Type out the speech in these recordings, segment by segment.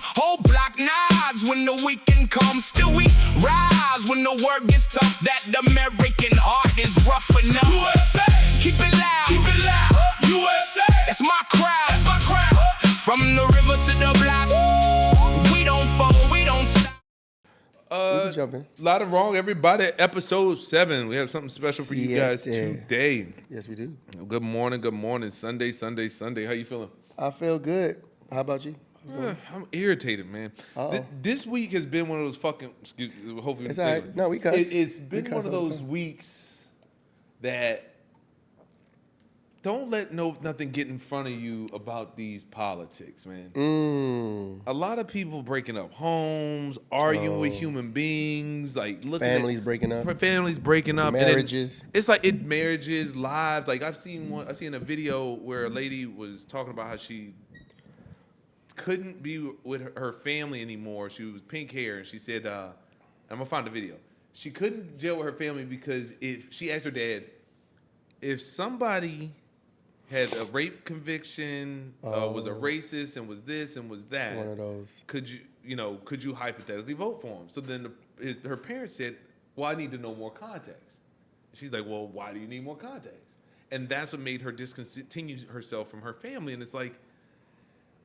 Whole block nods when the weekend comes. Still we rise when the work gets tough. That American heart is rough enough. USA, keep it loud, keep it loud. USA, that's my crowd, that's my crowd. From the river to the block, we don't fall, we don't stop. A lot of wrong, everybody. Episode 7. We have something special for you guys today. Yes, we do. Good morning, good morning. Sunday. How you feeling? I feel good. How about you? I'm irritated, man. This week has been one of those fucking. Hopefully, it's all right. No, we cuss. It's been one of those weeks that don't let nothing get in front of you about these politics, man. A lot of people breaking up homes, arguing with human beings, like families breaking up, And marriages. it's like marriages, lives. Like I seen a video where a lady was talking about how she couldn't be with her family anymore. She was pink hair, and she said, "I'm gonna find the video." She couldn't deal with her family because if she asked her dad, if somebody had a rape conviction, was a racist, and was this and was that, one of those, could you hypothetically vote for him? So then her parents said, "Well, I need to know more context." She's like, "Well, why do you need more context?" And that's what made her discontinue herself from her family. And it's like,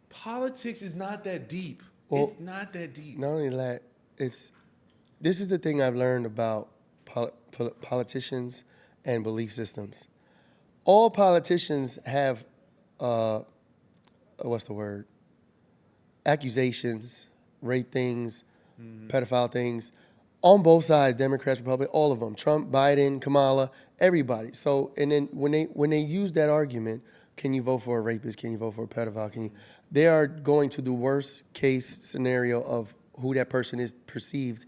politics is not that deep. Well, it's not that deep. Not only that, this is the thing I've learned about politicians and belief systems. All politicians have, accusations, rape things, pedophile things, on both sides, Democrats, Republicans, all of them. Trump, Biden, Kamala, everybody. So, and then when they use that argument, can you vote for a rapist? Can you vote for a pedophile? They are going to the worst case scenario of who that person is perceived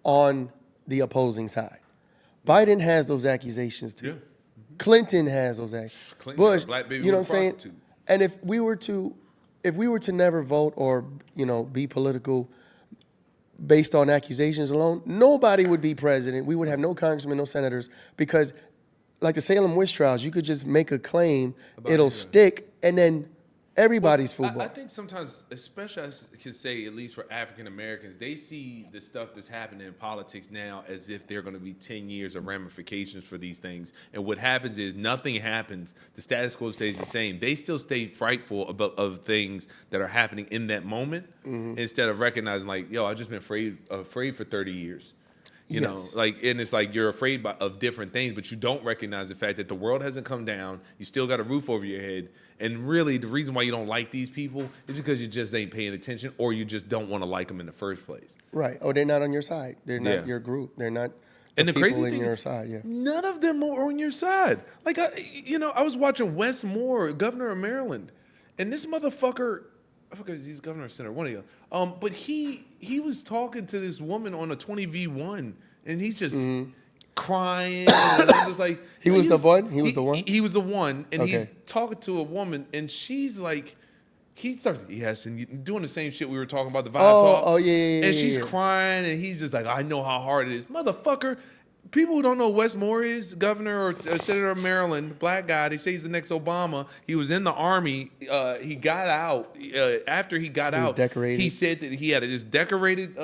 on the opposing side. Biden has those accusations too. Yeah. Clinton has those accusations. Bush, you know what I'm saying? And if we were to never vote or be political based on accusations alone, nobody would be president. We would have no congressmen, no senators, because like the Salem witch trials, you could just make a claim, it'll stick, and then everybody's football. I think sometimes, especially I can say, at least for African Americans, they see the stuff that's happening in politics now as if they're going to be 10 years of ramifications for these things. And what happens is nothing happens. The status quo stays the same. They still stay frightful of things that are happening in that moment instead of recognizing, like, yo, I've just been afraid for 30 years. You know, like, and it's like you're afraid of different things, but you don't recognize the fact that the world hasn't come down. You still got a roof over your head. And really, the reason why you don't like these people is because you just ain't paying attention, or you just don't want to like them in the first place. Right. Or they're not on your side. They're not your group. They're not the people crazy thing, your side. Yeah. None of them are on your side. Like, I was watching Wes Moore, governor of Maryland, and this motherfucker, I forget, he's governor of Senator, one of them. But he was talking to this woman on a 20v1, and he's just crying. And just like he was the one. He was the one, and he's talking to a woman, and she's like, he starts and doing the same shit we were talking about, the vibe talk. Oh yeah. And she's crying, and he's just like, I know how hard it is, motherfucker. People who don't know Wes Moore is governor or senator of Maryland, black guy. They say he's the next Obama. He was in the army. He got out. After he got out, decorated. He said that he had this decorated.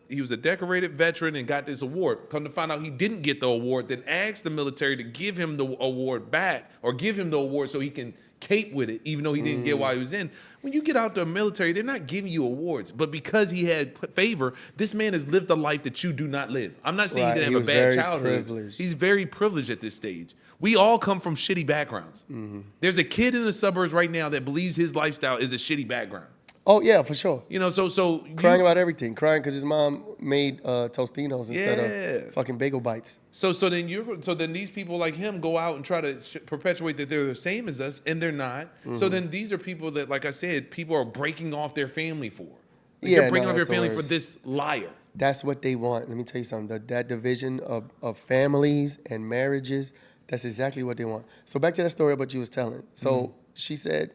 He was a decorated veteran and got this award. Come to find out, he didn't get the award. Then asked the military to give him the award back, or give him the award so he can cape with it, even though he didn't get while he was in. When you get out the military, they're not giving you awards, but because he had favor, this man has lived a life that you do not live. I'm not saying he didn't have a bad childhood. Privileged. He's very privileged at this stage. We all come from shitty backgrounds. There's a kid in the suburbs right now that believes his lifestyle is a shitty background. Oh yeah, for sure. So crying about everything, crying because his mom made Tostinos instead of fucking bagel bites. So then these people like him go out and try to perpetuate that they're the same as us, and they're not. So then these are people that, like I said, people are breaking off their family for. They're breaking off your family for this liar. That's what they want. Let me tell you something. That division of families and marriages, that's exactly what they want. So back to that story about you was telling. So she said,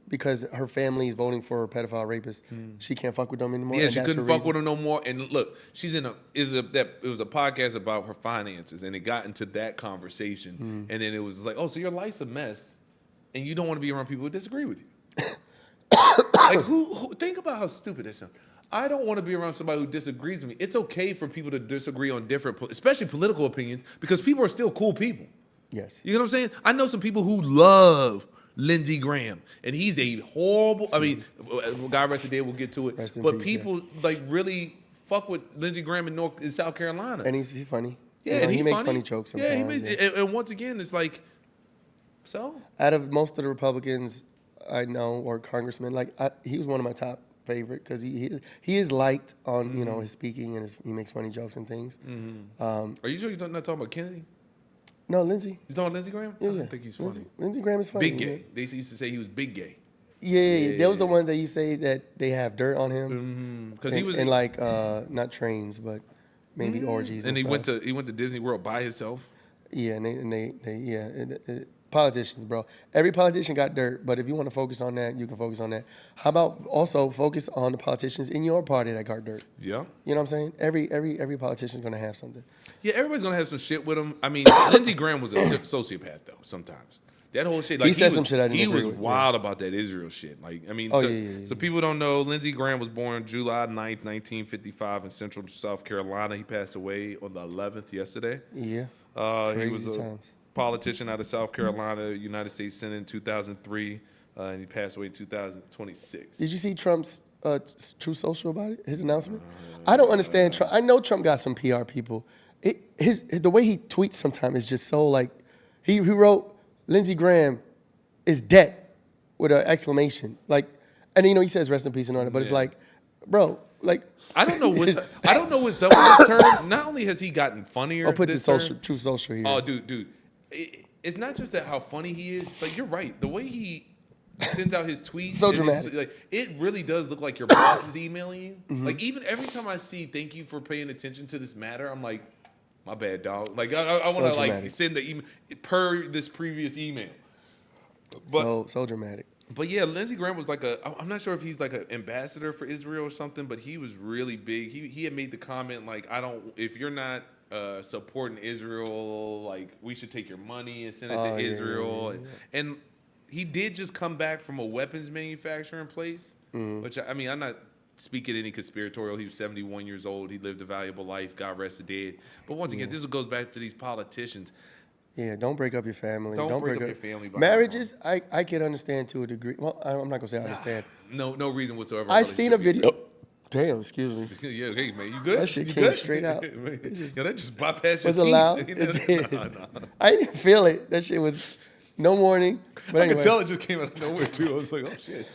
because her family is voting for a pedophile rapist, she can't fuck with them anymore. Yeah, she couldn't fuck with them no more. And look, she's it was a podcast about her finances, and it got into that conversation. And then it was like, oh, so your life's a mess, and you don't want to be around people who disagree with you. Like who think about how stupid that sounds. I don't want to be around somebody who disagrees with me. It's okay for people to disagree on different, especially political opinions, because people are still cool people. Yes. You know what I'm saying? I know some people who love Lindsey Graham, and he's a horrible. I mean, God rest his dead. We'll get to it. Rest in But peace, people like really fuck with Lindsey Graham in South Carolina. And he's funny. Yeah, You know, and he makes funny jokes sometimes. Yeah, he makes, and once again, it's like, so Out of most of the Republicans I know or congressmen, he was one of my top favorite because he is liked on his speaking and he makes funny jokes and things. Are you sure you're not talking about Kennedy? No, Lindsey. You talking about Lindsey Graham? Yeah, I think he's funny. Lindsey Graham is funny. Big gay. They used to say he was big gay. Yeah. Those are the ones that you say that they have dirt on him. Because he was in not trains, but maybe orgies. and he stuff. went to Disney World by himself. Yeah, politicians, bro. Every politician got dirt, but if you want to focus on that, you can focus on that. How about also focus on the politicians in your party that got dirt? Yeah. You know what I'm saying? Every politician's gonna have something. Yeah, everybody's gonna have some shit with him. I mean, Lindsey Graham was a sociopath though. Sometimes that whole shit. Like, he said some shit I didn't He agree was with, wild about that Israel shit. Like, I mean, so people don't know. Lindsey Graham was born July 9th, 1955, in Central South Carolina. He passed away on the 11th yesterday. Yeah. He was a times. politician out of South Carolina, United States Senate in 2003, and he passed away in 2026. Did you see Trump's True Social about it? His announcement? I don't understand Trump. I know Trump got some PR people. The way he tweets sometimes is just so like, he wrote Lindsey Graham is dead with an exclamation. Like, and he says rest in peace and all that, but it's like, bro, like. I don't know what's up with this term. Not only has he gotten funnier. I'll put the term, True Social here. Oh, dude. It's not just that how funny he is. Like, you're right. The way he sends out his tweets. So dramatic. Like, it really does look like your boss is emailing you. Mm-hmm. Like, even every time I see "thank you for paying attention to this matter," I'm like, my bad, dog. Like, I want to like send the email per this previous email. But, so dramatic. But yeah, Lindsey Graham was like I'm not sure if he's like an ambassador for Israel or something, but he was really big. He had made the comment like, if you're not supporting Israel, like, we should take your money and send it to Israel. Yeah. And he did just come back from a weapons manufacturing place, which, I mean, I'm not speaking any conspiratorial. He was 71 years old. He lived a valuable life. God rest the dead. But once again, this goes back to these politicians. Yeah, don't break up your family. Don't break up your family. Marriages, I can understand to a degree. Well, I'm not gonna say I understand. No reason whatsoever. I seen a video. Damn, excuse me. Yeah, hey man, you good? That shit you came good? straight out. Yo, that just bypassed your Was it loud? It did. No. I didn't feel it. That shit was no warning. But anyway. I could tell it just came out of nowhere too. I was like, oh shit.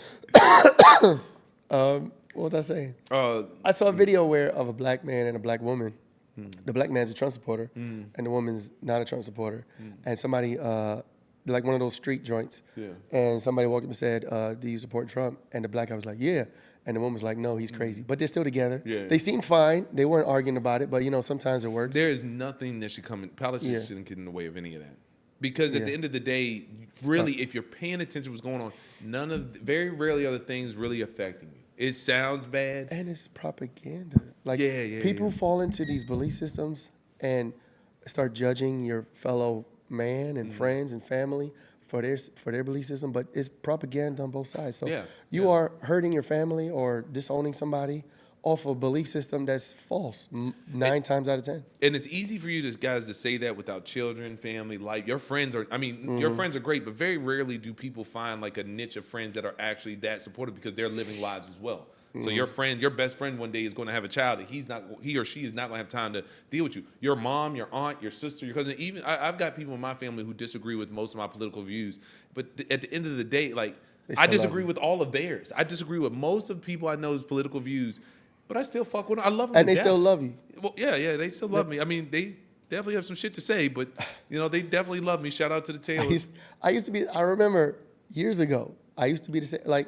What was I saying? I saw a video of a black man and a black woman. The black man's a Trump supporter, and the woman's not a Trump supporter. And somebody, like one of those street joints, and somebody walked up and said, do you support Trump? And the black guy was like, yeah. And the woman was like, no, he's crazy. But they're still together. Yeah. They seemed fine. They weren't arguing about it, but sometimes it works. There is nothing that should come in. Politics shouldn't get in the way of any of that. Because at the end of the day, really, if you're paying attention to what's going on, very rarely are the things really affecting you. It sounds bad. And it's propaganda. Like, people fall into these belief systems and start judging your fellow man and friends and family for their belief system, but it's propaganda on both sides. So you are hurting your family or disowning somebody off a belief system that's false 9 times out of 10. And it's easy for you guys to say that without children, family, life. Your friends are, your friends are great, but very rarely do people find like a niche of friends that are actually that supportive because they're living lives as well. So your best friend one day is going to have a child and he or she is not going to have time to deal with you. Your mom, your aunt, your sister, your cousin, even I've got people in my family who disagree with most of my political views. But at the end of the day, like, I disagree with all of theirs. I disagree with most of the people I know's political views. But I still fuck with them. I love them. And they still love you. Well, yeah, they still love me. I mean, they definitely have some shit to say, but they definitely love me. Shout out to the Taylors. I remember years ago, I used to be the same. Like,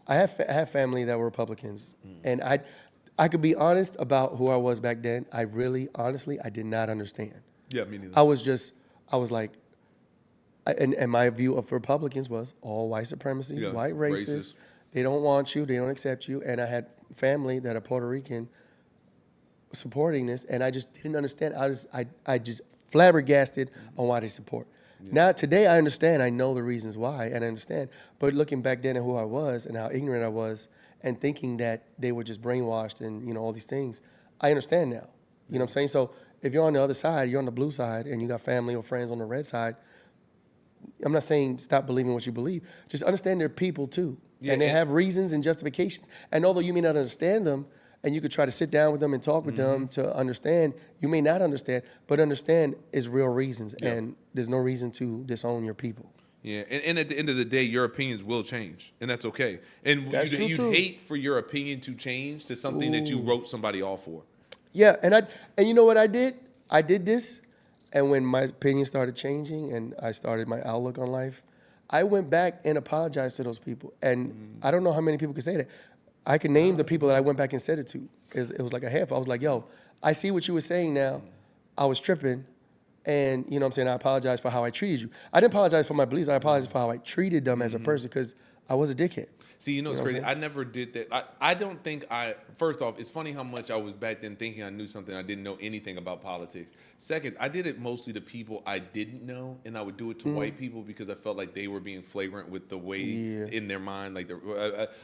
I have family that were Republicans, and I could be honest about who I was back then. I really, honestly, I did not understand. Yeah, me neither. I was like, and my view of Republicans was all white supremacy, white racist. They don't want you. They don't accept you. And I had family that are Puerto Rican supporting this, and I just didn't understand. I just flabbergasted on why they support. Now, today, I understand. I know the reasons why, and I understand. But looking back then at who I was and how ignorant I was and thinking that they were just brainwashed and, all these things, I understand now. You know what I'm saying? So if you're on the other side, you're on the blue side, and you got family or friends on the red side, I'm not saying stop believing what you believe. Just understand they're people, too. And they have reasons and justifications. And although you may not understand them, and you could try to sit down with them and talk with them to understand. You may not understand, but understand is real reasons, and there's no reason to disown your people. Yeah, and at the end of the day, your opinions will change, and that's okay. And you'd hate for your opinion to change to something that you wrote somebody off for. Yeah, and you know what I did? I did this, and when my opinion started changing and I started my outlook on life, I went back and apologized to those people. And I don't know how many people could say that. I can name the people that I went back and said it to. It was like a handful. I was like, yo, I see what you were saying now. I was tripping. And, you know what I'm saying, I apologize for how I treated you. I didn't apologize for my beliefs. I apologized for how I treated them as a person because I was a dickhead. See, it's crazy. I never did that. I don't think first off, it's funny how much I was back then thinking I knew something. I didn't know anything about politics. Second, I did it mostly to people I didn't know, and I would do it to white people because I felt like they were being flagrant with the way in their mind. Like,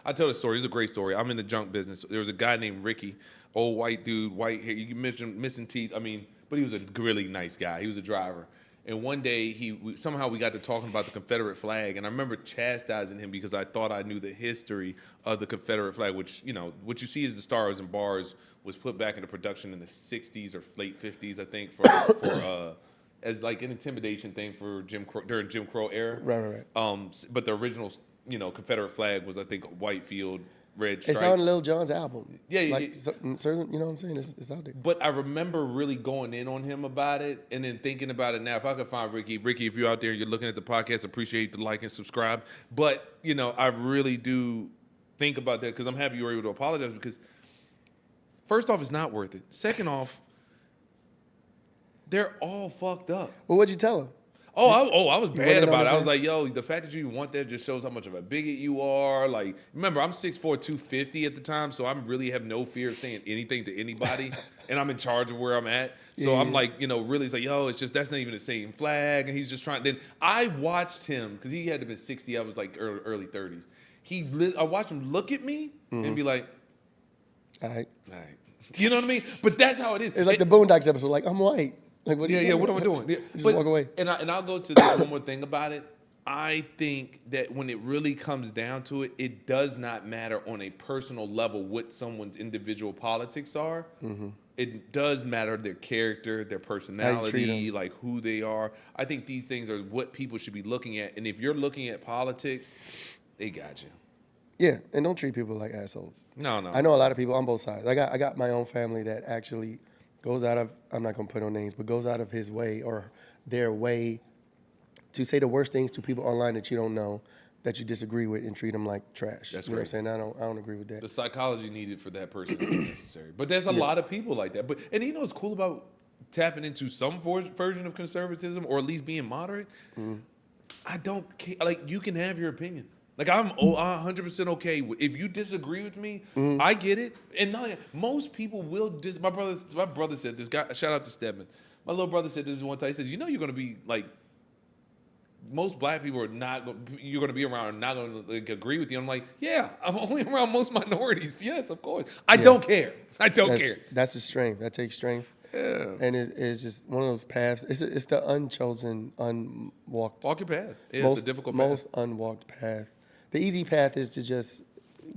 I tell the story. It's a great story. I'm in the junk business. There was a guy named Ricky, old white dude, white hair. You mentioned missing teeth. But he was a really nice guy. He was a driver. And one day, somehow we got to talking about the Confederate flag, and I remember chastising him because I thought I knew the history of the Confederate flag, which, what you see as the Stars and Bars was put back into production in the 60s or late 50s, I think, for as like an intimidation thing for during Jim Crow era. Right. But the original, Confederate flag was, I think, white field. Red stripes. It's on Lil Jon's album. Yeah. You know what I'm saying? It's out there. But I remember really going in on him about it and then thinking about it now. If I could find Ricky, if you're out there and you're looking at the podcast, appreciate the like and subscribe. But, I really do think about that because I'm happy you were able to apologize because first off, it's not worth it. Second off, they're all fucked up. Well, what'd you tell him? I was bad about it. I was like, yo, the fact that you even want that just shows how much of a bigot you are. Like, remember, I'm 6'4", 250 at the time, so I really have no fear of saying anything to anybody, and I'm in charge of where I'm at. So I'm like, really, it's like, yo, it's just, that's not even the same flag, and he's just trying. Then I watched him, because he had to have been 60, I was like early 30s. I watched him look at me and be like, all right. You know what I mean? But that's how it is. It's like the Boondocks episode, like, I'm white. Like, what what am I doing? Just walk away. And I'll go to this one more thing about it. I think that when it really comes down to it, it does not matter on a personal level what someone's individual politics are. It does matter their character, their personality, like who they are. I think these things are what people should be looking at. And if you're looking at politics, they got you. Yeah, and don't treat people like assholes. No. I know a lot of people on both sides. I got my own family that actually goes out of, I'm not going to put on names, but goes out of his way or their way to say the worst things to people online that you don't know, that you disagree with, and treat them like trash. That's you know what I'm saying? I don't agree with that. The psychology needed for that person is necessary. But there's a lot of people like that. And you know what's cool about tapping into some version of conservatism, or at least being moderate? I don't care. Like, you can have your opinion. Like, I'm 100% okay. If you disagree with me, I get it. And most people will my brother said this. Shout out to Stedman. My little brother said this one time. He says, you're going to be like, most black people you're going to be around and not going to agree with you. I'm like, yeah, I'm only around most minorities. Yes, of course. I don't care. I don't care. That's a strength. That takes strength. Yeah. And it's just one of those paths. It's the unchosen, unwalked. Walk your path. Yeah, it's a difficult path. Most unwalked path. The easy path is to just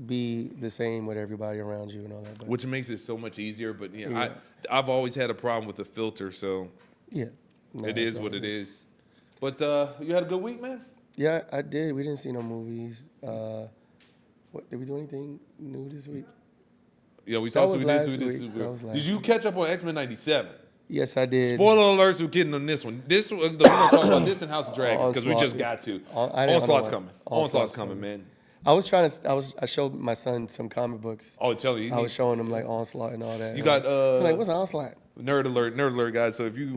be the same with everybody around you and all that. Which makes it so much easier. But I've always had a problem with the filter, so it is what it is. But you had a good week, man? Yeah, I did. We didn't see no movies. What did we do anything new this week? Yeah, we saw some this week. Did you catch up on X-Men 97? Yes, I did. Spoiler alerts, we're getting on this one. We're going to talk about this in House of Dragons because we just got to. Onslaught's coming. Onslaught's coming, man. I showed my son some comic books. Oh, tell you. I was showing him like Onslaught and all that. You got I'm like, what's Onslaught? Nerd alert, guys. So if you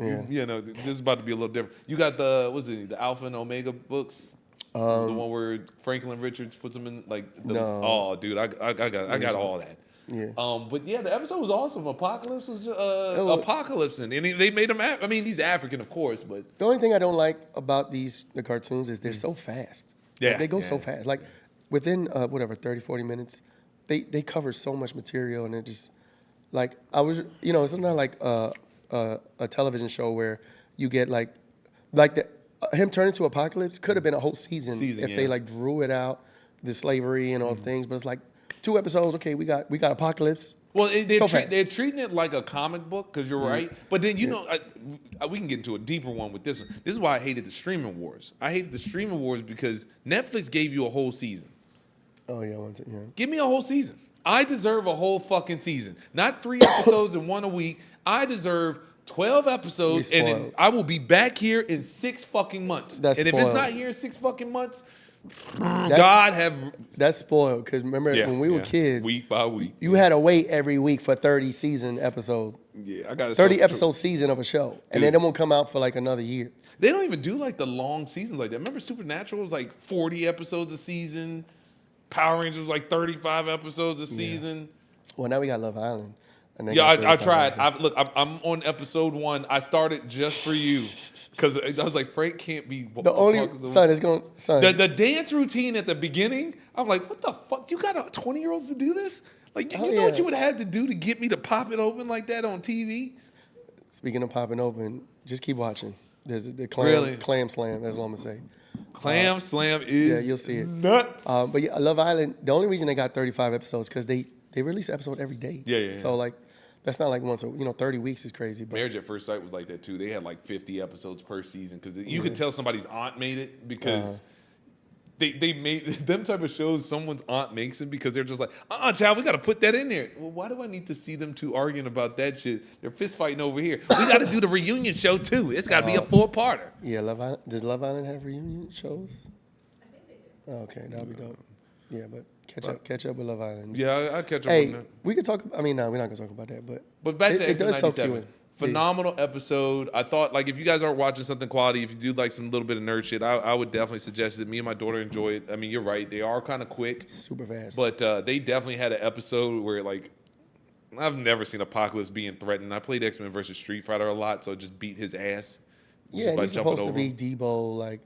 know, this is about to be a little different. You got the Alpha and Omega books. The one where Franklin Richards puts them in like. No. Oh, dude, I got all that. Yeah. But yeah, the episode was awesome. Apocalypse was Apocalypse, and they made him. I mean, he's African, of course, but The only thing I don't like about the cartoons is they're so fast. Yeah, Like, they go yeah. so fast. Like within 30, 40 minutes, they cover so much material, and it just like it's not like a television show where you get like him turning to Apocalypse could have been a whole season if they like drew it out, the slavery and all things. But it's like 2 episodes. Okay, we got Apocalypse. well, So fast. they're treating it like a comic book because you're right. But then we can get into a deeper one with this one. This is why I hated the streaming wars. I hated the streaming wars because Netflix gave you a whole season. Oh yeah, Give me a whole season. I deserve a whole fucking season. Not 3 episodes and 1 a week. I deserve 12 episodes, and then I will be back here in 6 fucking months. That's and if spoiled. it's not here in 6 fucking months, That's spoiled because remember when we were kids, week by week, you had to wait every week for 30 season episode. Yeah, I got 30 episode season of a show, and then it won't come out for like another year. They don't even do like the long seasons like that. Remember Supernatural was like 40 episodes a season. Power Rangers was like 35 episodes a season. Well, now we got Love Island. And Yeah, I tried. I'm on episode 1. I started just for you because I was like, Frank can't be. The dance routine at the beginning. I'm like, what the fuck? You got 20-year-olds to do this? Like, you know what you would have had to do to get me to pop it open like that on TV? Speaking of popping open, just keep watching. There's the clam slam. That's what I'm gonna say. Clam slam is you'll see it. Nuts. But yeah, Love Island. The only reason they got 35 episodes because they release an episode every day. Yeah. So like, that's not like once. 30 weeks is crazy. But Marriage at First Sight was like that too. They had like 50 episodes per season because you could tell somebody's aunt made it because they made them type of shows. Someone's aunt makes them because they're just like, child, we got to put that in there. Well, why do I need to see them two arguing about that shit? They're fist fighting over here. We got to do the reunion show too. It's got to be a 4-parter. Yeah, Love Island. Does Love Island have reunion shows? I think they do. Oh, okay, that'll be dope. Yeah, but catch up with Love Island. Yeah, I'll catch up Hey, on that. we could talk. I mean, no, we're not gonna talk about that. But back to it does soak you X-Men in. 97. Phenomenal episode. I thought, like, if you guys aren't watching something quality, if you do like some little bit of nerd shit, I would definitely suggest it. Me and my daughter enjoy it. I mean, you're right. They are kind of quick. Super fast. But they definitely had an episode where, like, I've never seen Apocalypse being threatened. I played X-Men versus Street Fighter a lot, so just beat his ass. Yeah, and he's supposed to be Debo. Like,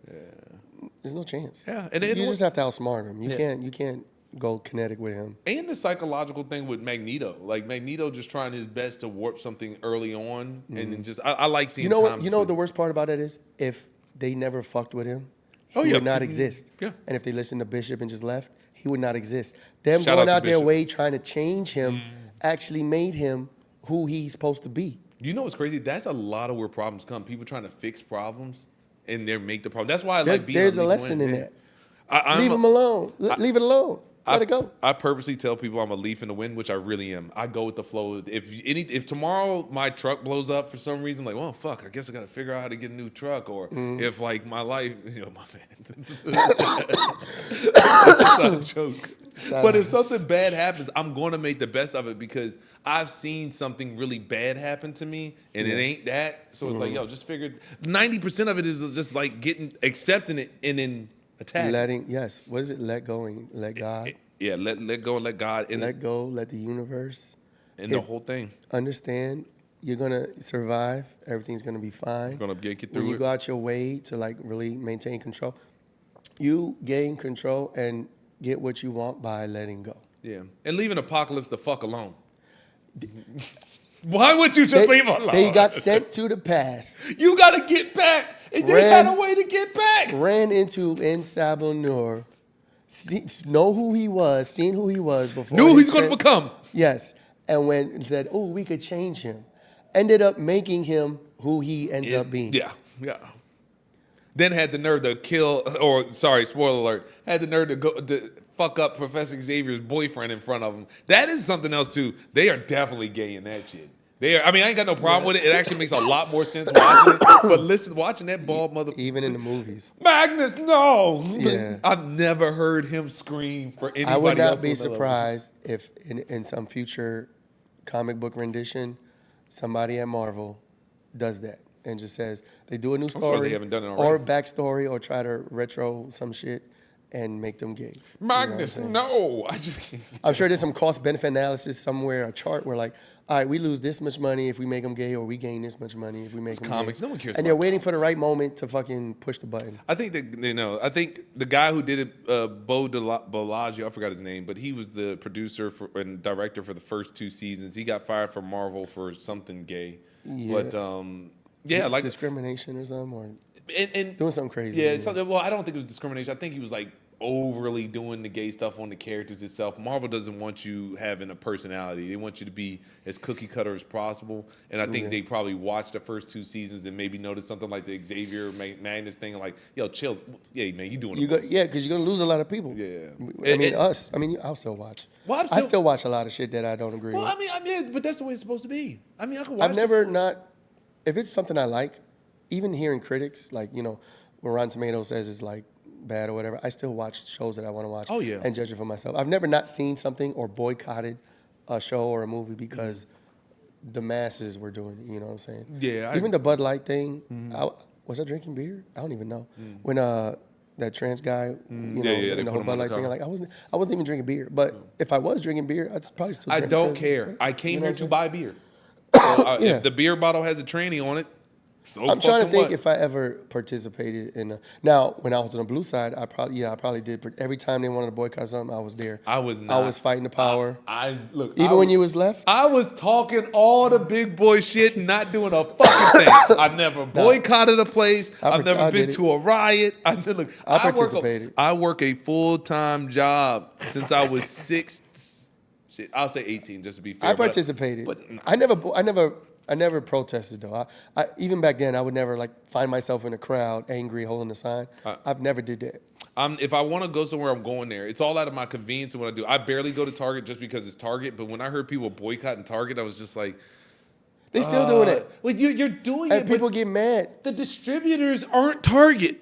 there's no chance. Yeah, and you just have to outsmart him. You can't go kinetic with him. And the psychological thing with Magneto, like Magneto just trying his best to warp something early on, and then just I like seeing. You know what the worst part about it is? If they never fucked with him, he would not exist. Yeah. And if they listened to Bishop and just left, he would not exist. Them Shout going out to out their Bishop. way trying to change him actually made him who he's supposed to be. You know what's crazy? That's a lot of where problems come. People trying to fix problems and they make the problem. That's why I like being. There's a lesson in that. Leave him alone. Leave it alone. Let it go. I purposely tell people I'm a leaf in the wind, which I really am. I go with the flow. If tomorrow my truck blows up for some reason, like, well, fuck, I guess I got to figure out how to get a new truck. Or if like my life, my man, that's not a joke. But if something bad happens, I'm going to make the best of it because I've seen something really bad happen to me, and it ain't that. So it's like, yo, just figure. 90% of it is just like accepting it, and then attack. What is it? Let go and let God. Let go and let God. And let go, let the universe. And the whole thing. Understand, you're going to survive. Everything's going to be fine. You're going to get you through when you go out your way to like really maintain control, you gain control and get what you want by letting go. Yeah. And leaving Apocalypse the fuck alone. Why would you just leave alone? They got sent to the past. You got to get back. And they had a way to get back. Ran into Insabel Nur. Know who he was, seen who he was before. Knew who he's going to become. Yes. And when said, oh, we could change him. Ended up making him who he ends up being. Yeah. Then had the nerve to kill, spoiler alert, had the nerve to go to fuck up Professor Xavier's boyfriend in front of him. That is something else too. They are definitely gay in that shit. I ain't got no problem with it. It actually makes a lot more sense watching it. But watching that bald mother. Even in the movies. Magnus, no. Yeah. I've never heard him scream for anybody else. I would not be surprised if in some future comic book rendition, somebody at Marvel does that and just says they do a new story they haven't done it already. or backstory or try to retro some shit and make them gay. Magnus, no. I'm sure there's some cost-benefit analysis somewhere, a chart where like, all right, we lose this much money if we make them gay, or we gain this much money if we make them comics. gay. No one cares and about they're waiting for the comics. right moment to fucking push the button. I think that I think the guy who did it, Bellagio, I forgot his name, but he was the producer and director for the first 2 seasons. He got fired from Marvel for something gay. Yeah. But yeah, like discrimination or something, or and doing something crazy. Yeah, well, I don't think it was discrimination. I think he was like overly doing the gay stuff on the characters itself. Marvel doesn't want you having a personality. They want you to be as cookie cutter as possible. And I think they probably watched the first 2 seasons and maybe noticed something like the Xavier Magnus thing, and like, yo, chill. Yeah, man, you doing it. Yeah, because you're gonna lose a lot of people. Yeah. I mean, us. I mean, I'll still watch. Well, I still watch a lot of shit that I don't agree with. Well, I mean, but that's the way it's supposed to be. I mean, I can watch I've never not, if it's something I like, even hearing critics, like, when Rotten Tomatoes says it's like bad or whatever, I still watch shows that I want to watch and judge it for myself. I've never not seen something or boycotted a show or a movie because the masses were doing it, you know what I'm saying? Yeah. Even the Bud Light thing, was I drinking beer? I don't even know. When that trans guy, in the whole Bud Light thing, like I wasn't even drinking beer. But if I was drinking beer, I'd probably still drink. I don't care. I came here to buy beer. So, if the beer bottle has a tranny on it, I'm trying to think if I ever participated in now, when I was on the blue side, I probably did. But every time they wanted to boycott something, I was there. I was not. I was fighting the power. Even when you was left? I was talking all the big boy shit and not doing a fucking thing. I've never boycotted a place. I've never been to a riot. I participated. I work a full-time job since I was 6. Shit, I'll say 18 just to be fair. I participated. But I never protested though. I even back then I would never like find myself in a crowd, angry, holding a sign. I've never did that. If I want to go somewhere, I'm going there. It's all out of my convenience and what I do. I barely go to Target just because it's Target. But when I heard people boycotting Target, I was just like, they still doing it. Well, you're doing and it. People get mad. The distributors aren't Target.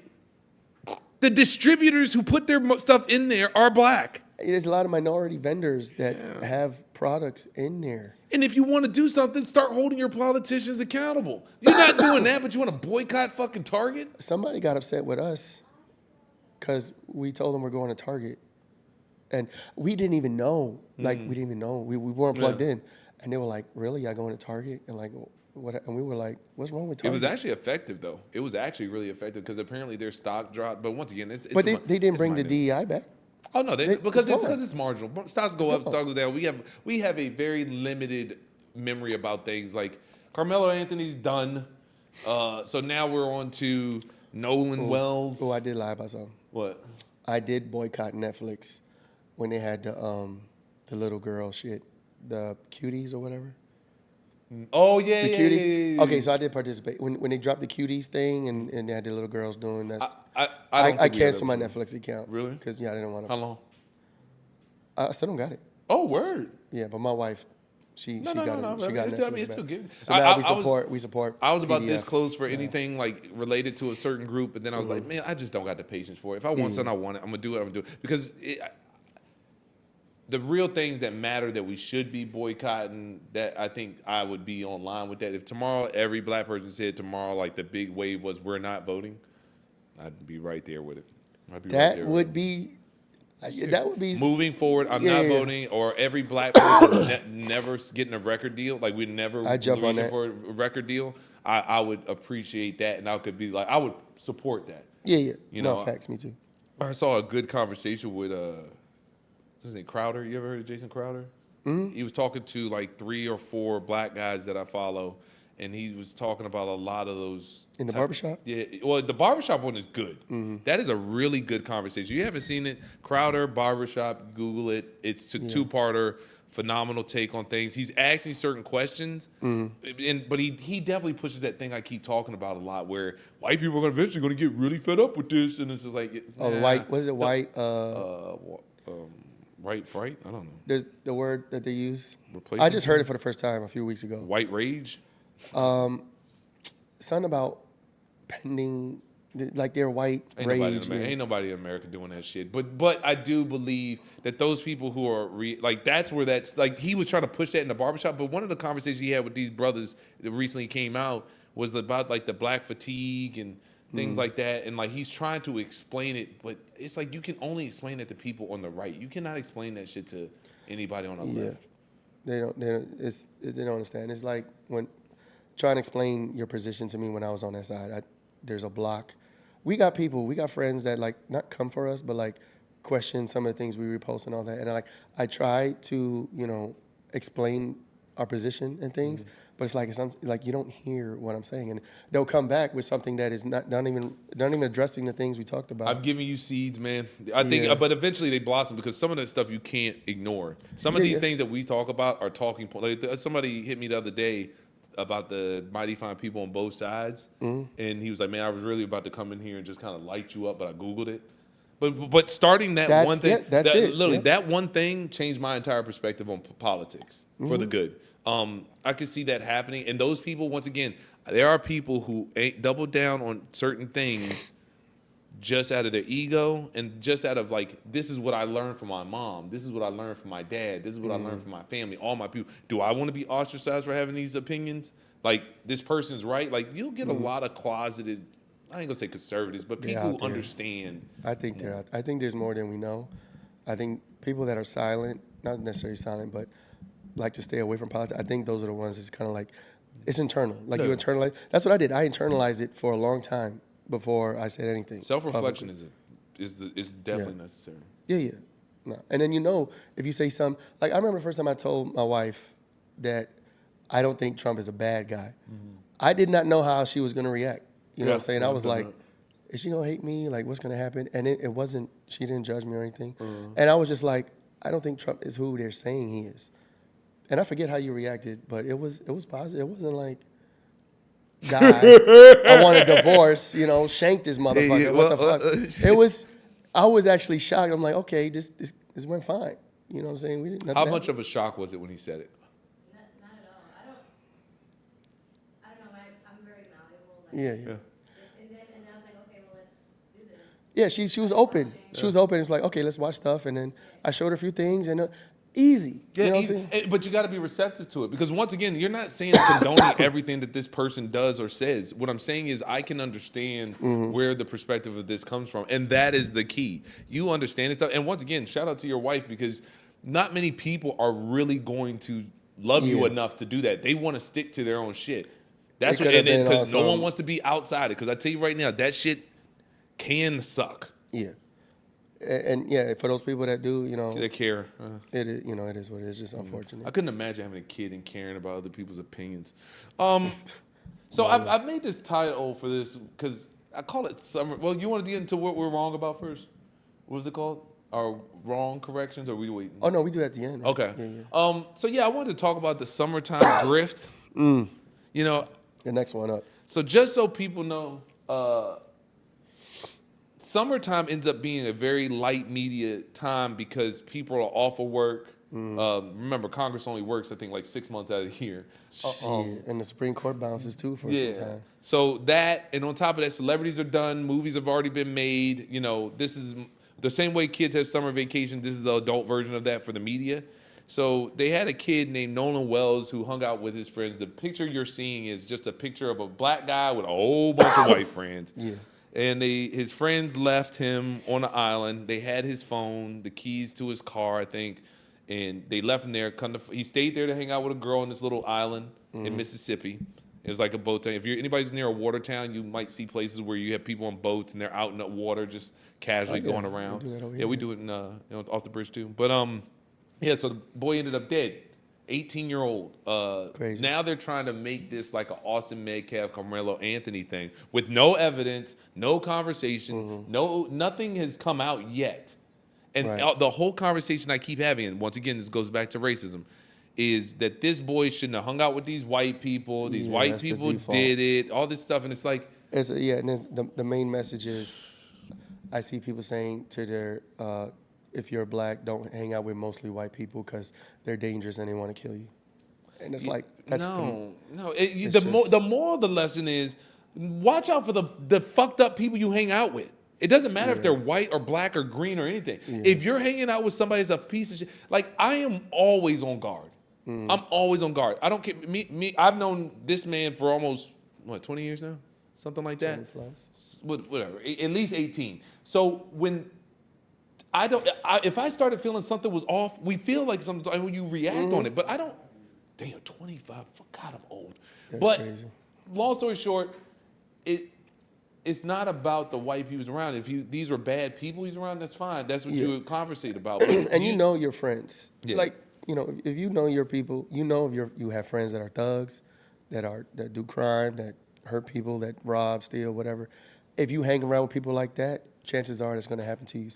The distributors who put their stuff in there are black. There's a lot of minority vendors that have products in there. And if you want to do something, start holding your politicians accountable. You're not doing that, but you want to boycott fucking Target? Somebody got upset with us because we told them we're going to Target. And we didn't even know. Like, we didn't even know. We weren't plugged in. And they were like, really? Y'all going to Target? And like, what? And we were like, what's wrong with Target? It was actually effective, though. It was actually really effective because apparently their stock dropped. But once again, it's But they didn't bring the DEI back. Oh no, because it's marginal. Stocks go up, stocks go down. We have a very limited memory about things. Like Karmelo Anthony's done, so now we're on to Nolan Wells. Oh, I did lie about something. What? I did boycott Netflix when they had the little girl shit, the cuties or whatever. Oh yeah, the yeah, cuties. Yeah. Okay, so I did participate when they dropped the cuties thing and they had the little girls doing that. I canceled my Netflix account. Really? Because I didn't want to. How long? I still don't got it. Oh, word. Yeah, but my wife, she got it. She got Netflix. I mean, it's still good. So now we support. I was about PDF. this close for anything like related to a certain group, and then I was like, man, I just don't got the patience for it. If I want something, I want it. I'm gonna do it. Because the real things that matter that we should be boycotting, that I think I would be online with that. If tomorrow every black person said tomorrow, like the big wave was, we're not voting, I'd be right there with it. That would be moving forward. I'm not voting, or every black person never getting a record deal. Like we never jump on that for a record deal. I would appreciate that, and I could be like, I would support that. Yeah. You know, facts. Me too. I saw a good conversation with his name Crowder. You ever heard of Jason Crowder? Mm-hmm. He was talking to like 3 or 4 black guys that I follow, and he was talking about a lot of those in the barbershop. Yeah, well, the barbershop one is good. Mm-hmm. That is a really good conversation. You haven't seen it? Crowder barbershop. Google it. It's a 2-parter. Phenomenal take on things. He's asking certain questions, but he definitely pushes that thing I keep talking about a lot, where white people are eventually going to get really fed up with this, and it's just like, white. What is it? White. White fright? I don't know. There's the word that they use. I just heard it for the first time a few weeks ago. White rage? Something about pending, like their white rage. Ain't nobody in America doing that shit. But I do believe that those people who are, that's where that's, like, he was trying to push that in the barbershop, but one of the conversations he had with these brothers that recently came out was about, like, the black fatigue and things like that, and like he's trying to explain it, but it's like you can only explain it to people on the right. You cannot explain that shit to anybody on the left. They don't understand. It's like when trying to explain your position to me when I was on that side. There's a block. We got friends that like not come for us, but like question some of the things we repost and all that. And I try to, explain our position and things, but it's like you don't hear what I'm saying, and they'll come back with something that is not even addressing the things we talked about. I've given you seeds, man. I think, but eventually they blossom because some of that stuff you can't ignore. Some of these things that we talk about are talking points. Like, somebody hit me the other day about the mighty fine people on both sides, and he was like, "Man, I was really about to come in here and just kind of light you up, but I Googled it." But starting that one thing, literally that one thing changed my entire perspective on politics for the good. I could see that happening, and those people, once again, there are people who ain't double down on certain things just out of their ego and just out of like, this is what I learned from my mom, this is what I learned from my dad, this is what I learned from my family, all my people. Do I want to be ostracized for having these opinions? Like, this person's right? Like, you'll get a lot of closeted, I ain't gonna say conservatives, but people who understand. I think there's more than we know. I think people that are silent, not necessarily silent, but like to stay away from politics, I think those are the ones that's kind of like, it's internal. Like you internalize. That's what I did. I internalized it for a long time before I said anything. Self-reflection is definitely necessary. Yeah. No. And then if you say something, like I remember the first time I told my wife that I don't think Trump is a bad guy. I did not know how she was going to react. You know what I'm saying? I was like, is she going to hate me? Like, what's going to happen? And it wasn't, she didn't judge me or anything. And I was just like, I don't think Trump is who they're saying he is. And I forget how you reacted, but it was positive. It wasn't like, die, I want a divorce, shank this motherfucker. What the fuck? It was, I was actually shocked. I'm like, okay, this went fine. You know what I'm saying? We didn't. How much of a shock was it when he said it? Not at all. I don't know. I'm very malleable. Yeah. And I was like, okay, well, let's do this. Yeah, she was open. She was open. It's like, okay, let's watch stuff. And then I showed her a few things, and easy. Yeah, you know easy. What I'm saying? But you got to be receptive to it, because once again, you're not saying condoning everything that this person does or says. What I'm saying is I can understand where the perspective of this comes from, and that is the key. You understand it. And once again, shout out to your wife, because not many people are really going to love you enough to do that. They want to stick to their own shit. That's what, because no one wants to be outside it. Because I tell you right now, that shit can suck. Yeah. And for those people that do, they care. It is, it is what it is. Just unfortunate. I couldn't imagine having a kid and caring about other people's opinions. So I've made this title for this because I call it summer. Well, you want to get into what we're wrong about first? What was it called? Our wrong corrections, or are we waiting? Oh no, we do it at the end. Right? Okay. Yeah. So I wanted to talk about the summertime grift. The next one up. So just so people know, summertime ends up being a very light media time because people are off of work. Remember, Congress only works, I think, like 6 months out of the year. And the Supreme Court bounces too for some time. So that, and on top of that, celebrities are done. Movies have already been made. This is the same way kids have summer vacation. This is the adult version of that for the media. So they had a kid named Nolan Wells who hung out with his friends. The picture you're seeing is just a picture of a black guy with a whole bunch of white friends. Yeah. And his friends left him on an island. They had his phone, the keys to his car, I think, and they left him there. He stayed there to hang out with a girl on this little island in Mississippi. It was like a boat town. If anybody's near a water town, you might see places where you have people on boats and they're out in the water just casually going around. We do that over yeah, here. we do it off the bridge too. But so the boy ended up dead. 18-year-old. Crazy. Now they're trying to make this like an Austin Metcalf, Karmelo Anthony thing with no evidence, no conversation, nothing has come out yet. And the whole conversation I keep having, and once again, this goes back to racism, is that this boy shouldn't have hung out with these white people. These white people did it, all this stuff. And it's like... and the main message is, I see people saying to their... if you're black, don't hang out with mostly white people because they're dangerous and they want to kill you. And it's like, that's the moral of the lesson is, watch out for the fucked up people you hang out with. It doesn't matter if they're white or black or green or anything. Yeah. If you're hanging out with somebody that's a piece of shit, like I am always on guard. I'm always on guard. I don't care. Me. I've known this man for almost 20 years now, something like that. 20 plus. Whatever, at least 18. So when if I started feeling something was off, we feel like sometimes when you react on it, but I don't. Damn, 25. God, I'm old. That's but crazy. Long story short, it's not about the white people around. If these were bad people he's around, that's fine. That's what you would conversate about. And you know your friends. Yeah. Like, you know, if you know your people, you know if you have friends that are thugs, that do crime, that hurt people, that rob, steal, whatever. If you hang around with people like that, chances are it's going to happen to you.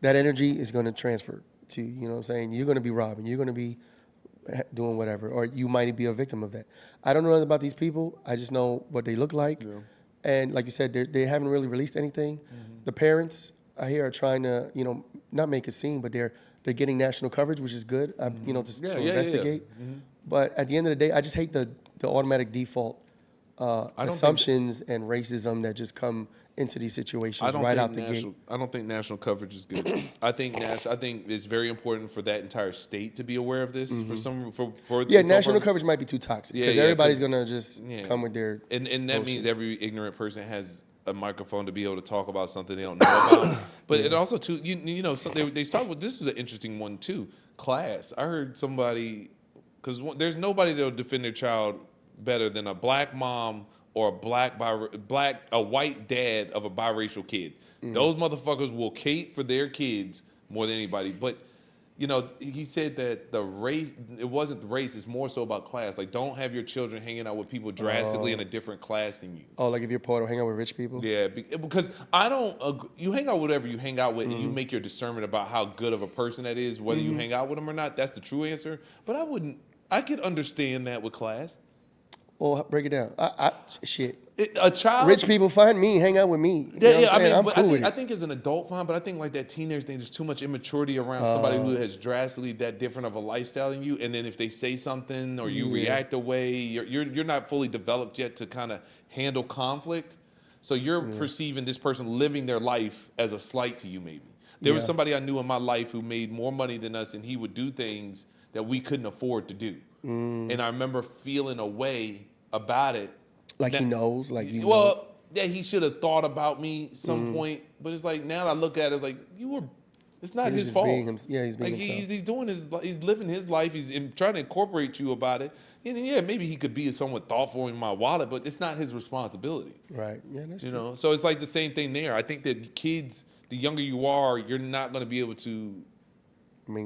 That energy is going to transfer to you. You know what I'm saying? You're going to be robbing. You're going to be doing whatever, or you might be a victim of that. I don't know anything about these people. I just know what they look like. Yeah. And like you said, they haven't really released anything. The parents, I hear, are trying to, you know, not make a scene, but they're getting national coverage, which is good, you know, to investigate. Yeah. But at the end of the day, I just hate the automatic default assumptions and racism that just come into these situations right out the gate. I don't think national coverage is good. I think it's very important for that entire state to be aware of this. National coverage might be too toxic because everybody's gonna just come with their and that means every ignorant person has a microphone to be able to talk about something they don't know about. But it also too, you know, so they start with this was an interesting one too. Class. I heard somebody because there's nobody that'll defend their child better than a black mom or a white dad of a biracial kid. Those motherfuckers will cape for their kids more than anybody. But, you know, he said that it wasn't race, it's more so about class. Like, don't have your children hanging out with people drastically in a different class than you. Oh, like if you're poor, don't hang out with rich people? Yeah, because I don't agree. You hang out with whatever you hang out with and you make your discernment about how good of a person that is, whether you hang out with them or not. That's the true answer. But I could understand that with class. Well, break it down. Shit. A child. Rich people find me, hang out with me. You know I mean, I'm cool with it. I think as an adult, fine, but I think like that teenage thing, there's too much immaturity around somebody who has drastically that different of a lifestyle than you. And then if they say something or you react away, you're not fully developed yet to kind of handle conflict. So you're perceiving this person living their life as a slight to you, maybe. There was somebody I knew in my life who made more money than us, and he would do things that we couldn't afford to do. And I remember feeling a way about it. Like he knows, like you know. Well, yeah, he should have thought about me some point. But it's like, now that I look at it, it's like, it's not his fault. He's being like himself. He's doing he's living his life. He's trying to incorporate you about it. And yeah, maybe he could be somewhat thoughtful in my wallet, but it's not his responsibility. Right. Yeah, that's you know. So it's like the same thing there. I think that kids, the younger you are, you're not going to be able to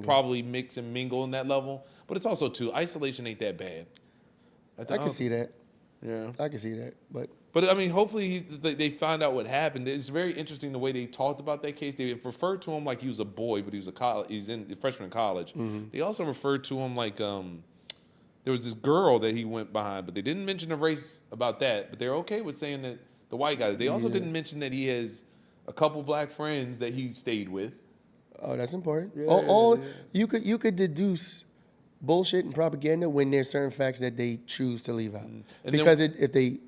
probably mix and mingle in that level. But it's also too, isolation ain't that bad. I can see that. Yeah, I can see that, but I mean, hopefully they find out what happened. It's very interesting the way they talked about that case. They referred to him like he was a boy, but he was he's a freshman in college. They also referred to him like there was this girl that he went behind, but they didn't mention the race about that. But they're okay with saying that the white guys. They also didn't mention that he has a couple black friends that he stayed with. Oh, that's important. Yeah. You could deduce bullshit and propaganda when there's certain facts that they choose to leave out. Because if they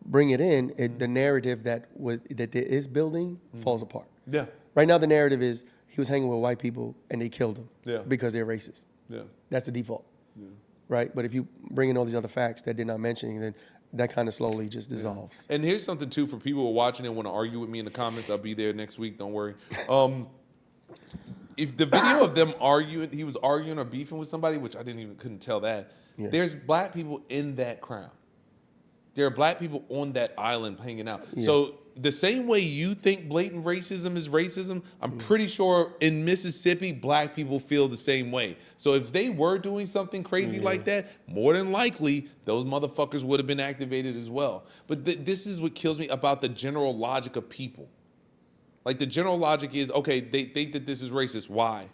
bring it in, the narrative that there is building falls apart. Yeah. Right now the narrative is he was hanging with white people and they killed him because they're racist. Yeah. That's the default. Yeah. Right? But if you bring in all these other facts that they're not mentioning, then that kind of slowly just dissolves. And here's something too for people who are watching and want to argue with me in the comments. I'll be there next week, don't worry. If the video of them arguing, he was arguing or beefing with somebody, which I couldn't tell that. Yeah. There's black people in that crowd. There are black people on that island hanging out. Yeah. So the same way you think blatant racism is racism, I'm pretty sure in Mississippi, black people feel the same way. So if they were doing something crazy like that, more than likely, those motherfuckers would have been activated as well. But this is what kills me about the general logic of people. Like the general logic is, okay, they think that this is racist. Why?